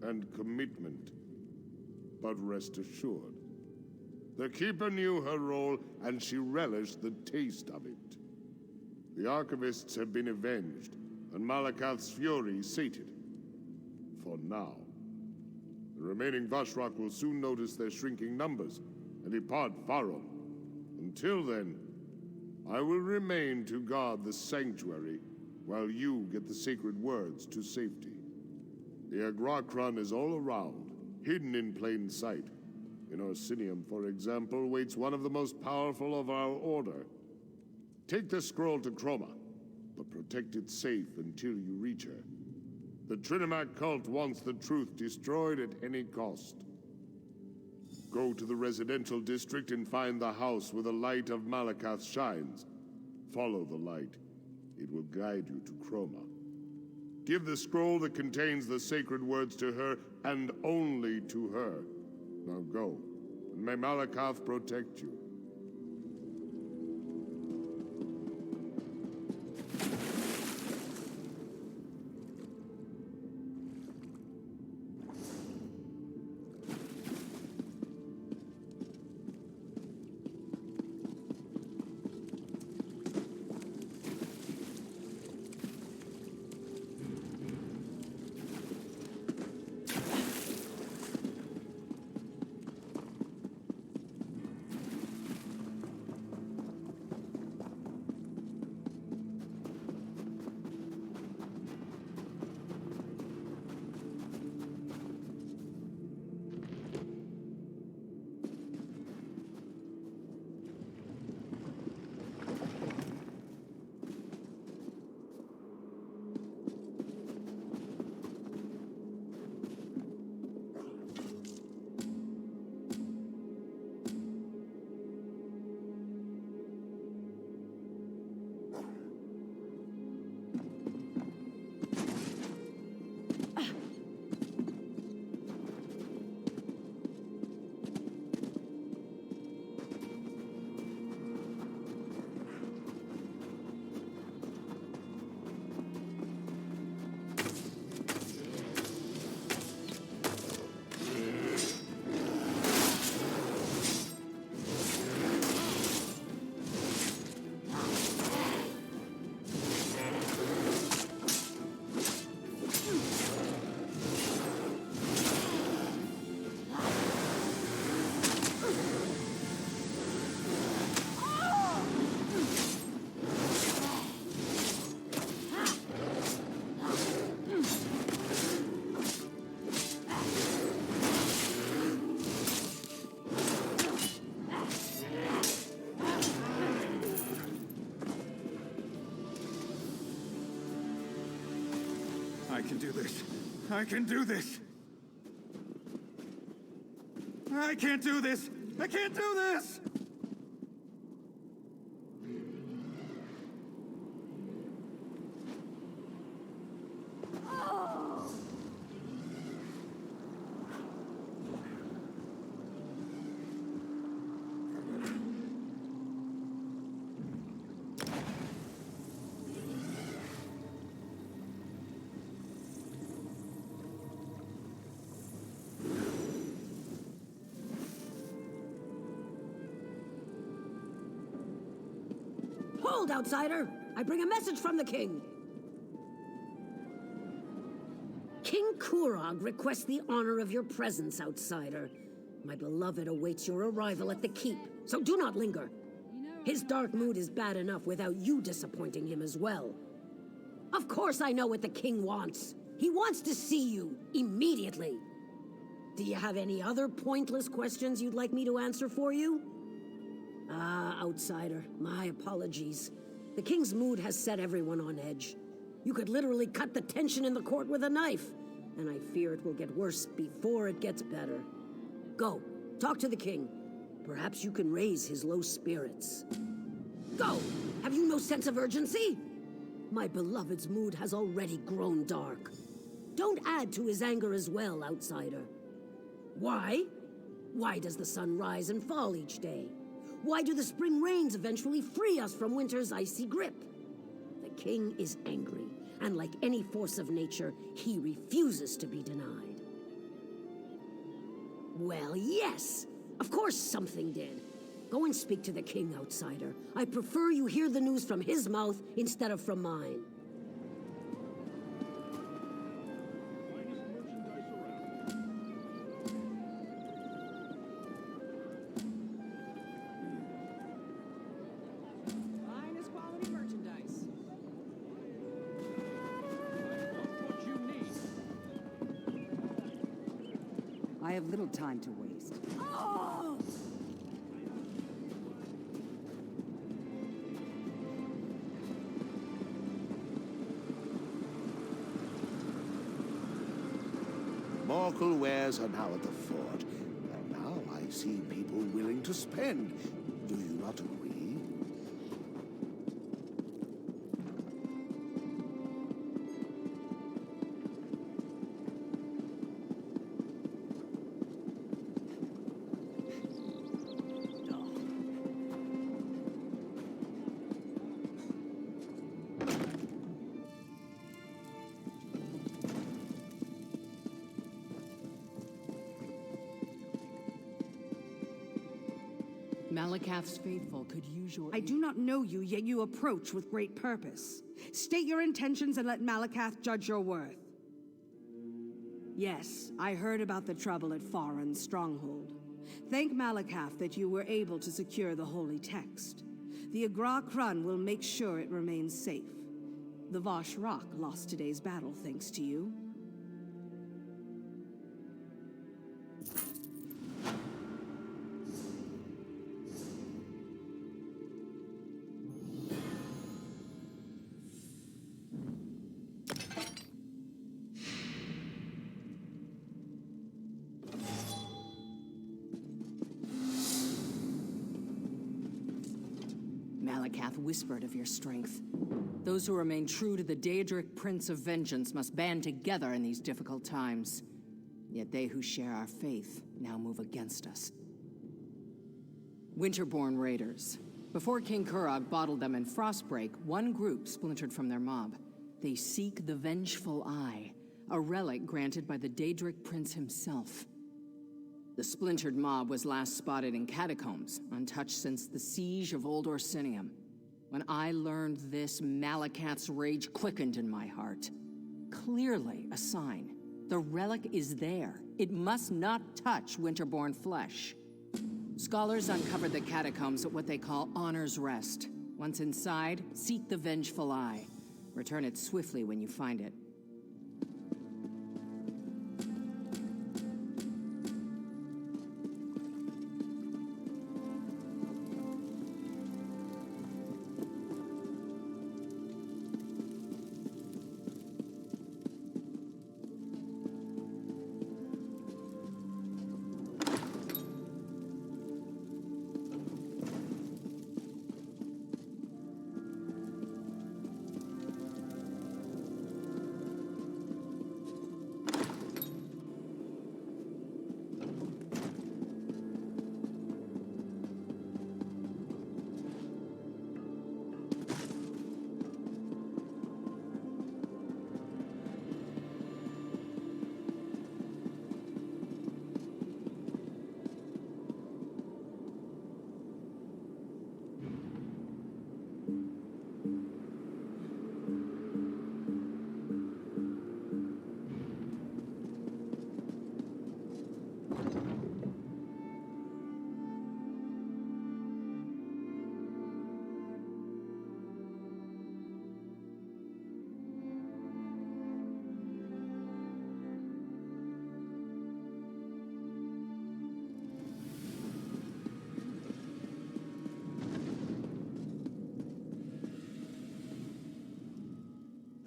and commitment. But rest assured, the Keeper knew her role, and she relished the taste of it. The Archivists have been avenged, and Malakath's fury sated. For now. The remaining Vashrok will soon notice their shrinking numbers and depart Farum. Until then, I will remain to guard the sanctuary while you get the sacred words to safety. The Agrakron is all around, hidden in plain sight. In Orsinium, for example, waits one of the most powerful of our order. Take the scroll to Chroma, but protect it safe until you reach her. The Trinimac cult wants the truth destroyed at any cost. Go to the residential district and find the house where the light of Malakath shines. Follow the light. It will guide you to Chroma. Give the scroll that contains the sacred words to her, and only to her. Now go, and may Malakath protect you. I can do this. I can do this. I can't do this. I can't do this. Hold, outsider! I bring a message from the king! King Kurog requests the honor of your presence, outsider. My beloved awaits your arrival at the keep, so do not linger. His dark mood is bad enough without you disappointing him as well. Of course I know what the king wants. He wants to see you, immediately. Do you have any other pointless questions you'd like me to answer for you? Ah, outsider, my apologies. The king's mood has set everyone on edge. You could literally cut the tension in the court with a knife, and I fear it will get worse before it gets better. Go, talk to the king. Perhaps you can raise his low spirits. Go! Have you no sense of urgency? My beloved's mood has already grown dark. Don't add to his anger as well, outsider. Why? Why does the sun rise and fall each day? Why do the spring rains eventually free us from winter's icy grip? The king is angry, and like any force of nature, he refuses to be denied. Well, yes! Of course something did. Go and speak to the king, outsider. I prefer you hear the news from his mouth instead of from mine. Finest quality merchandise. What you need. I have little time to waste. Oh! Morkel wares are now at the fort, and now I see people willing to spend. Do you not agree? Malakath's faithful could use your... I do not know you, yet you approach with great purpose. State your intentions and let Malakath judge your worth. Yes, I heard about the trouble at Faron's stronghold. Thank Malakath that you were able to secure the holy text. The Agra Krun will make sure it remains safe. The Vosh Rock lost today's battle thanks to you. Malakath whispered of your strength. Those who remain true to the Daedric Prince of Vengeance must band together in these difficult times. Yet they who share our faith now move against us. Winterborn raiders. Before King Kurog bottled them in Frostbreak, one group splintered from their mob. They seek the Vengeful Eye, a relic granted by the Daedric Prince himself. The splintered mob was last spotted in catacombs, untouched since the siege of Old Orsinium. When I learned this, Malakath's rage quickened in my heart. Clearly a sign. The relic is there. It must not touch Winterborn flesh. Scholars uncovered the catacombs at what they call Honor's Rest. Once inside, seek the Vengeful Eye. Return it swiftly when you find it.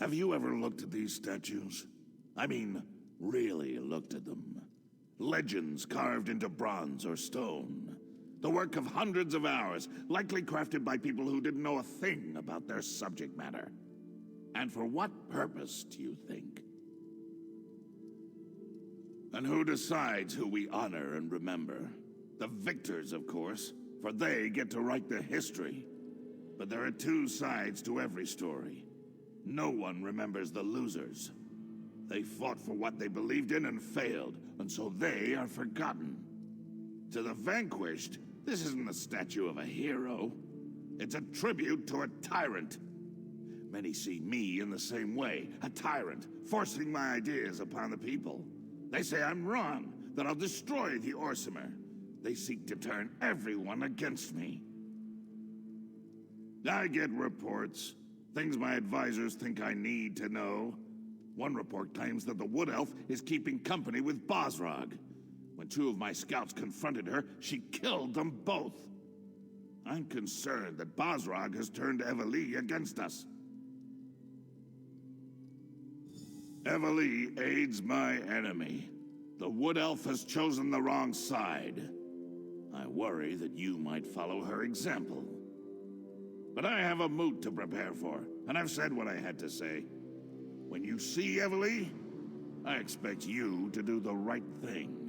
Have you ever looked at these statues? I mean, really looked at them. Legends carved into bronze or stone. The work of hundreds of hours, likely crafted by people who didn't know a thing about their subject matter. And for what purpose, do you think? And who decides who we honor and remember? The victors, of course, for they get to write the history. But there are two sides to every story. No one remembers the losers. They fought for what they believed in and failed, and so they are forgotten. To the vanquished, this isn't a statue of a hero. It's a tribute to a tyrant. Many see me in the same way, a tyrant, forcing my ideas upon the people. They say I'm wrong, that I'll destroy the Orsimer. They seek to turn everyone against me. I get reports, things my advisors think I need to know. One report claims that the Wood Elf is keeping company with Bosrog. When two of my scouts confronted her, she killed them both. I'm concerned that Bosrog has turned Eveli against us. Eveli aids my enemy. The Wood Elf has chosen the wrong side. I worry that you might follow her example. But I have a moot to prepare for, and I've said what I had to say. When you see Eveli, I expect you to do the right thing.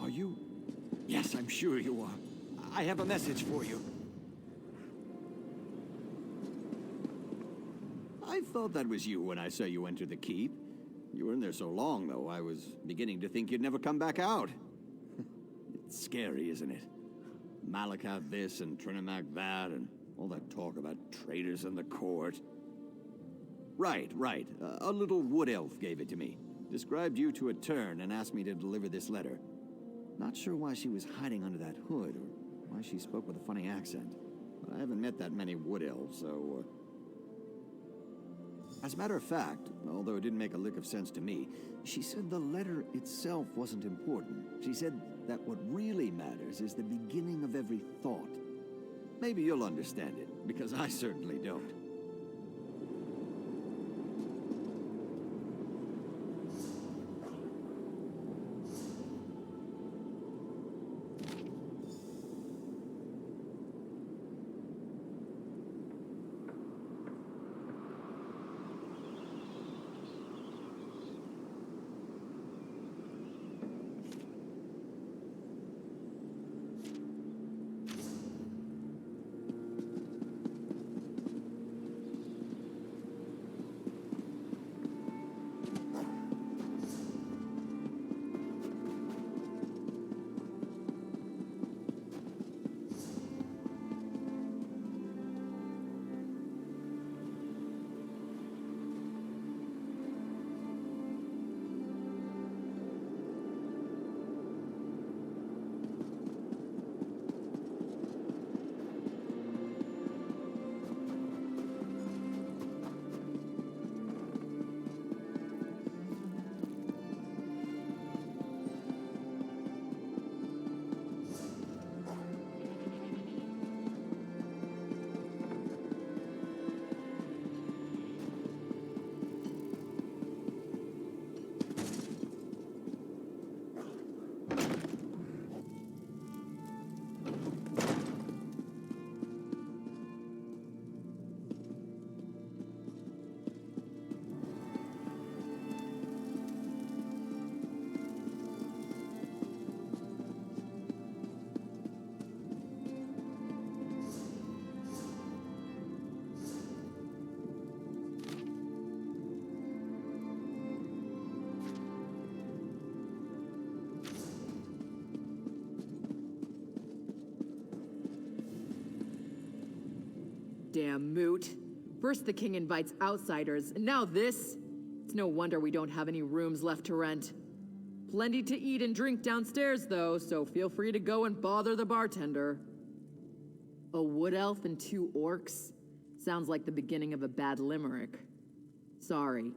Are you? Yes, I'm sure you are. I have a message for you. I thought that was you when I saw you enter the keep. You were in there so long, though, I was beginning to think you'd never come back out. It's scary, isn't it? Malakath this and Trinimac that, and all that talk about traitors in the court. Right. A little wood elf gave it to me. Described you to a turn and asked me to deliver this letter. Not sure why she was hiding under that hood, or why she spoke with a funny accent. But I haven't met that many wood elves, so... As a matter of fact, although it didn't make a lick of sense to me, she said the letter itself wasn't important. She said that what really matters is the beginning of every thought. Maybe you'll understand it, because I certainly don't. damn moot. First the king invites outsiders, and now this? It's no wonder we don't have any rooms left to rent. Plenty to eat and drink downstairs, though, so feel free to go and bother the bartender. A wood elf and 2 orcs? Sounds like the beginning of a bad limerick. Sorry,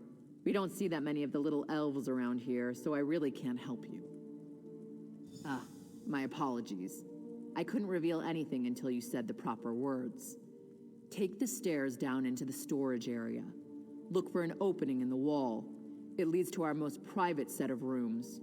we don't see that many of the little elves around here, so I really can't help you. My apologies. I couldn't reveal anything until you said the proper words. Take the stairs down into the storage area. Look for an opening in the wall. It leads to our most private set of rooms.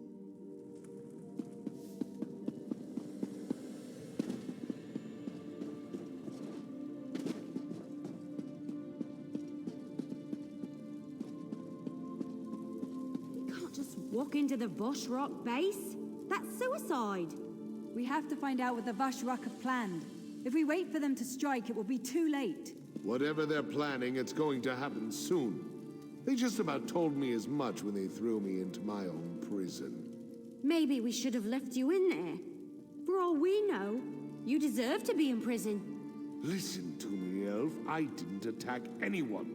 You can't just walk into the Voshrock base. That's suicide. We have to find out what the Voshrock have planned. If we wait for them to strike, it will be too late. Whatever they're planning, it's going to happen soon. They just about told me as much when they threw me into my own prison. Maybe we should have left you in there. For all we know, you deserve to be in prison. Listen to me, Elf. I didn't attack anyone.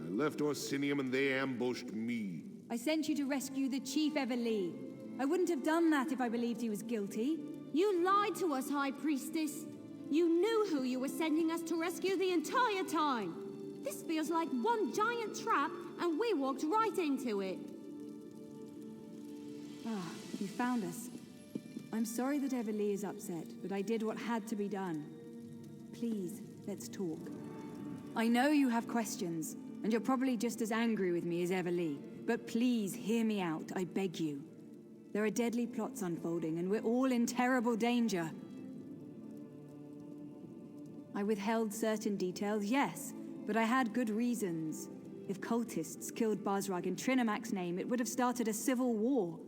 I left Orsinium and they ambushed me. I sent you to rescue the Chief Everlee. I wouldn't have done that if I believed he was guilty. You lied to us, High Priestess. You knew who you were sending us to rescue the entire time. This feels like one giant trap, and we walked right into it. Ah, you found us. I'm sorry that Everlee is upset, but I did what had to be done. Please, let's talk. I know you have questions, and you're probably just as angry with me as Everlee, but please hear me out, I beg you. There are deadly plots unfolding, and we're all in terrible danger. I withheld certain details, yes, but I had good reasons. If cultists killed Basrag in Trinamac's name, it would have started a civil war.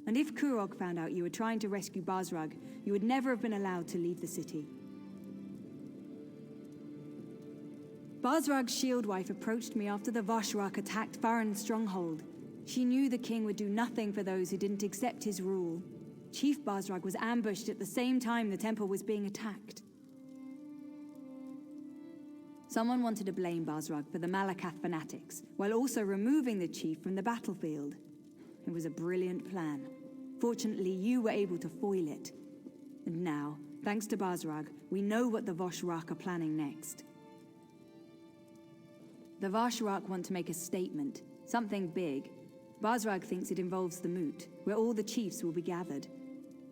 And if Kurog found out you were trying to rescue Basrag, you would never have been allowed to leave the city. Basrag's shield wife approached me after the Voshrak attacked Farron's stronghold. She knew the king would do nothing for those who didn't accept his rule. Chief Basrag was ambushed at the same time the temple was being attacked. Someone wanted to blame Basrag for the Malakath fanatics, while also removing the chief from the battlefield. It was a brilliant plan. Fortunately, you were able to foil it. And now, thanks to Basrag, we know what the Voshrak are planning next. The Voshrak want to make a statement, something big. Basrag thinks it involves the Moot, where all the chiefs will be gathered.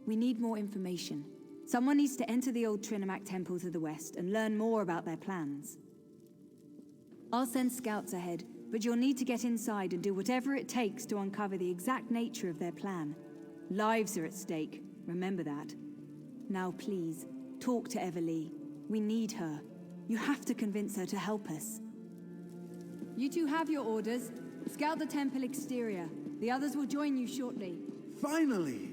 We need more information. Someone needs to enter the old Trinamac temple to the west and learn more about their plans. I'll send scouts ahead, but you'll need to get inside and do whatever it takes to uncover the exact nature of their plan. Lives are at stake, remember that. Now please, talk to Everlee. We need her. You have to convince her to help us. You two have your orders. Scout the temple exterior. The others will join you shortly. Finally!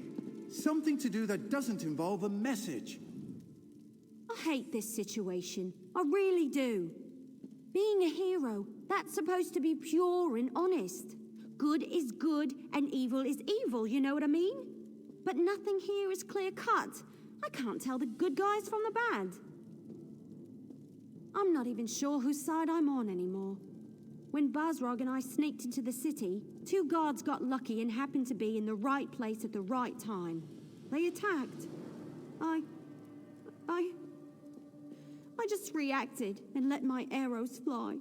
Something to do that doesn't involve a message. I hate this situation. I really do. Being a hero, that's supposed to be pure and honest. Good is good and evil is evil, you know what I mean? But nothing here is clear-cut. I can't tell the good guys from the bad. I'm not even sure whose side I'm on anymore. When Basrag and I sneaked into the city, 2 guards got lucky and happened to be in the right place at the right time. They attacked. I just reacted and let my arrows fly.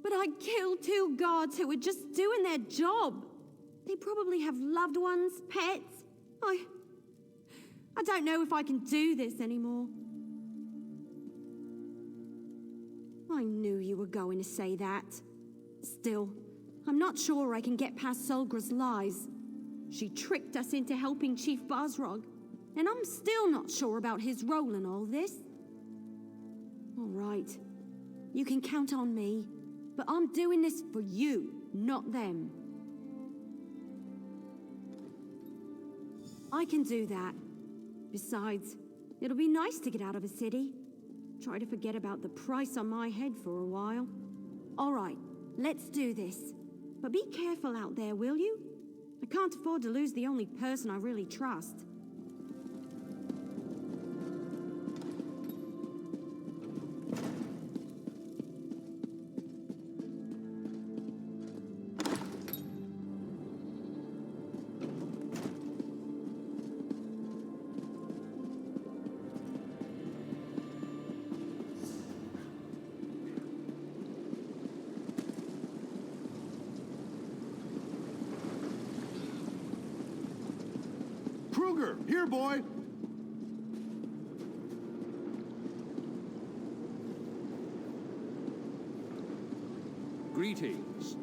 But I killed 2 guards who were just doing their job. They probably have loved ones, pets. I don't know if I can do this anymore. I knew you were going to say that. Still, I'm not sure I can get past Solgra's lies. She tricked us into helping Chief Basrag, and I'm still not sure about his role in all this. All right, you can count on me, but I'm doing this for you, not them. I can do that. Besides, it'll be nice to get out of a city. Try to forget about the price on my head for a while. All right, let's do this. But be careful out there, will you? I can't afford to lose the only person I really trust. Kruger! Here, boy! Greetings.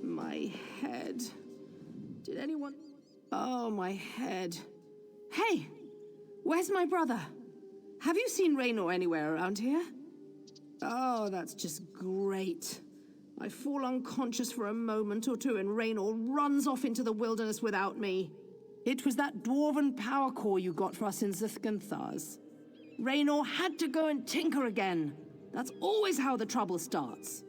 My head. Did anyone... Oh, my head. Hey! Where's my brother? Have you seen Raynor anywhere around here? Oh, that's just great. I fall unconscious for a moment or two and Raynor runs off into the wilderness without me. It was that dwarven power core you got for us in Zithganthars. Raynor had to go and tinker again. That's always how the trouble starts.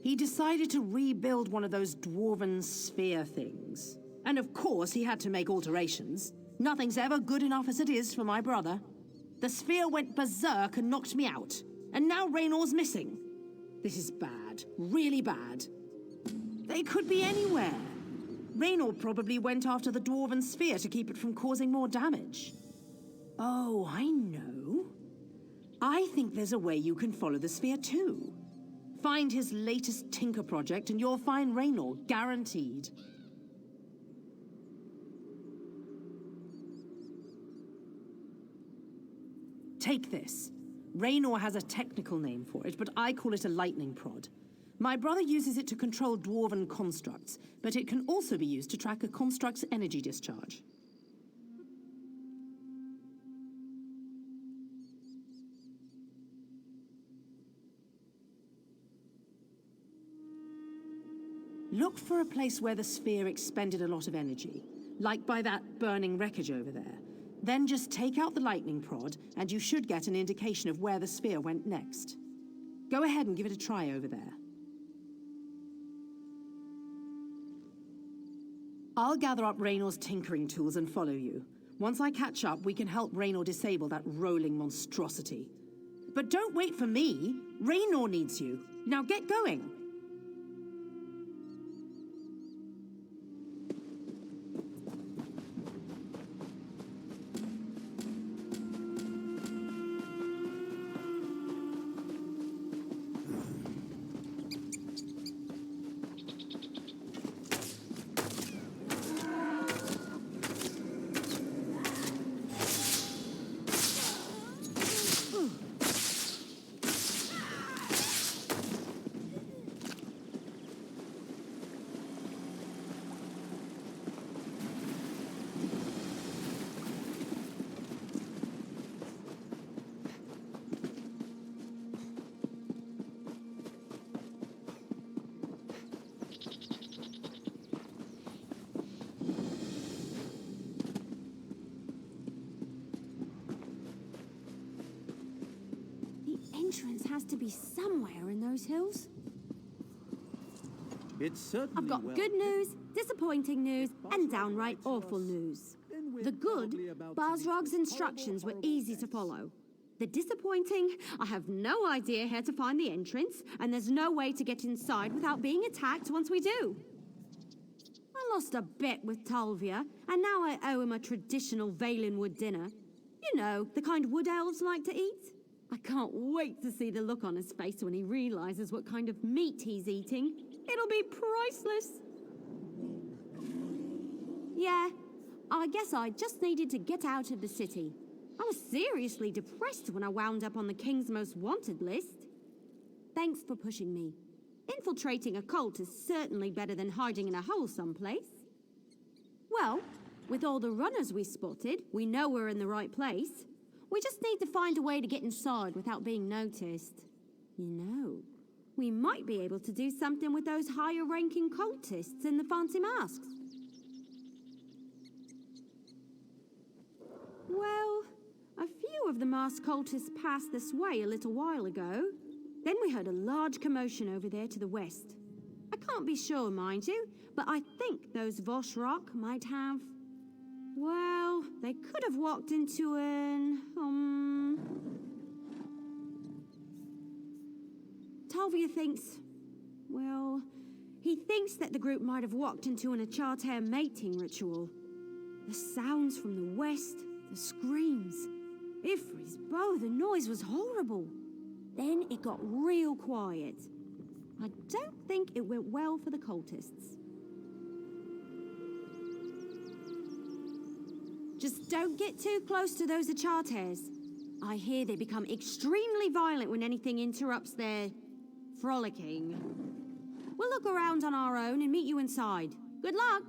He decided to rebuild one of those dwarven sphere things. And of course he had to make alterations. Nothing's ever good enough as it is for my brother. The sphere went berserk and knocked me out. And now Raynor's missing. This is bad. Really bad. They could be anywhere. Raynor probably went after the dwarven sphere to keep it from causing more damage. Oh, I know. I think there's a way you can follow the sphere too. Find his latest Tinker project and you'll find Raynor, guaranteed. Take this. Raynor has a technical name for it, but I call it a lightning prod. My brother uses it to control dwarven constructs, but it can also be used to track a construct's energy discharge. Look for a place where the sphere expended a lot of energy, like by that burning wreckage over there. Then just take out the lightning prod, and you should get an indication of where the sphere went next. Go ahead and give it a try over there. I'll gather up Raynor's tinkering tools and follow you. Once I catch up, we can help Raynor disable that rolling monstrosity. But don't wait for me. Raynor needs you. Now get going. Entrance has to be somewhere in those hills. It's certainly I've got good news, disappointing news, and downright awful news. The good, Basrog's instructions were easy to follow. The disappointing, I have no idea how to find the entrance, and there's no way to get inside without being attacked once we do. I lost a bet with Talvia, and now I owe him a traditional Valenwood dinner. You know, the kind wood elves like to eat. I can't wait to see the look on his face when he realizes what kind of meat he's eating. It'll be priceless. Yeah, I guess I just needed to get out of the city. I was seriously depressed when I wound up on the King's Most Wanted list. Thanks for pushing me. Infiltrating a cult is certainly better than hiding in a hole someplace. Well, with all the runners we spotted, we know we're in the right place. We just need to find a way to get inside without being noticed. You know, we might be able to do something with those higher-ranking cultists in the fancy masks. Well, a few of the masked cultists passed this way a little while ago. Then we heard a large commotion over there to the west. I can't be sure, mind you, but I think those Voshrock might have... Well, they could have walked into an... Talvia thinks... Well, he thinks that the group might have walked into an Achartair mating ritual. The sounds from the west, the screams. Ifri's bow, the noise was horrible. Then it got real quiet. I don't think it went well for the cultists. Just don't get too close to those Achartairs. I hear they become extremely violent when anything interrupts their frolicking. We'll look around on our own and meet you inside. Good luck!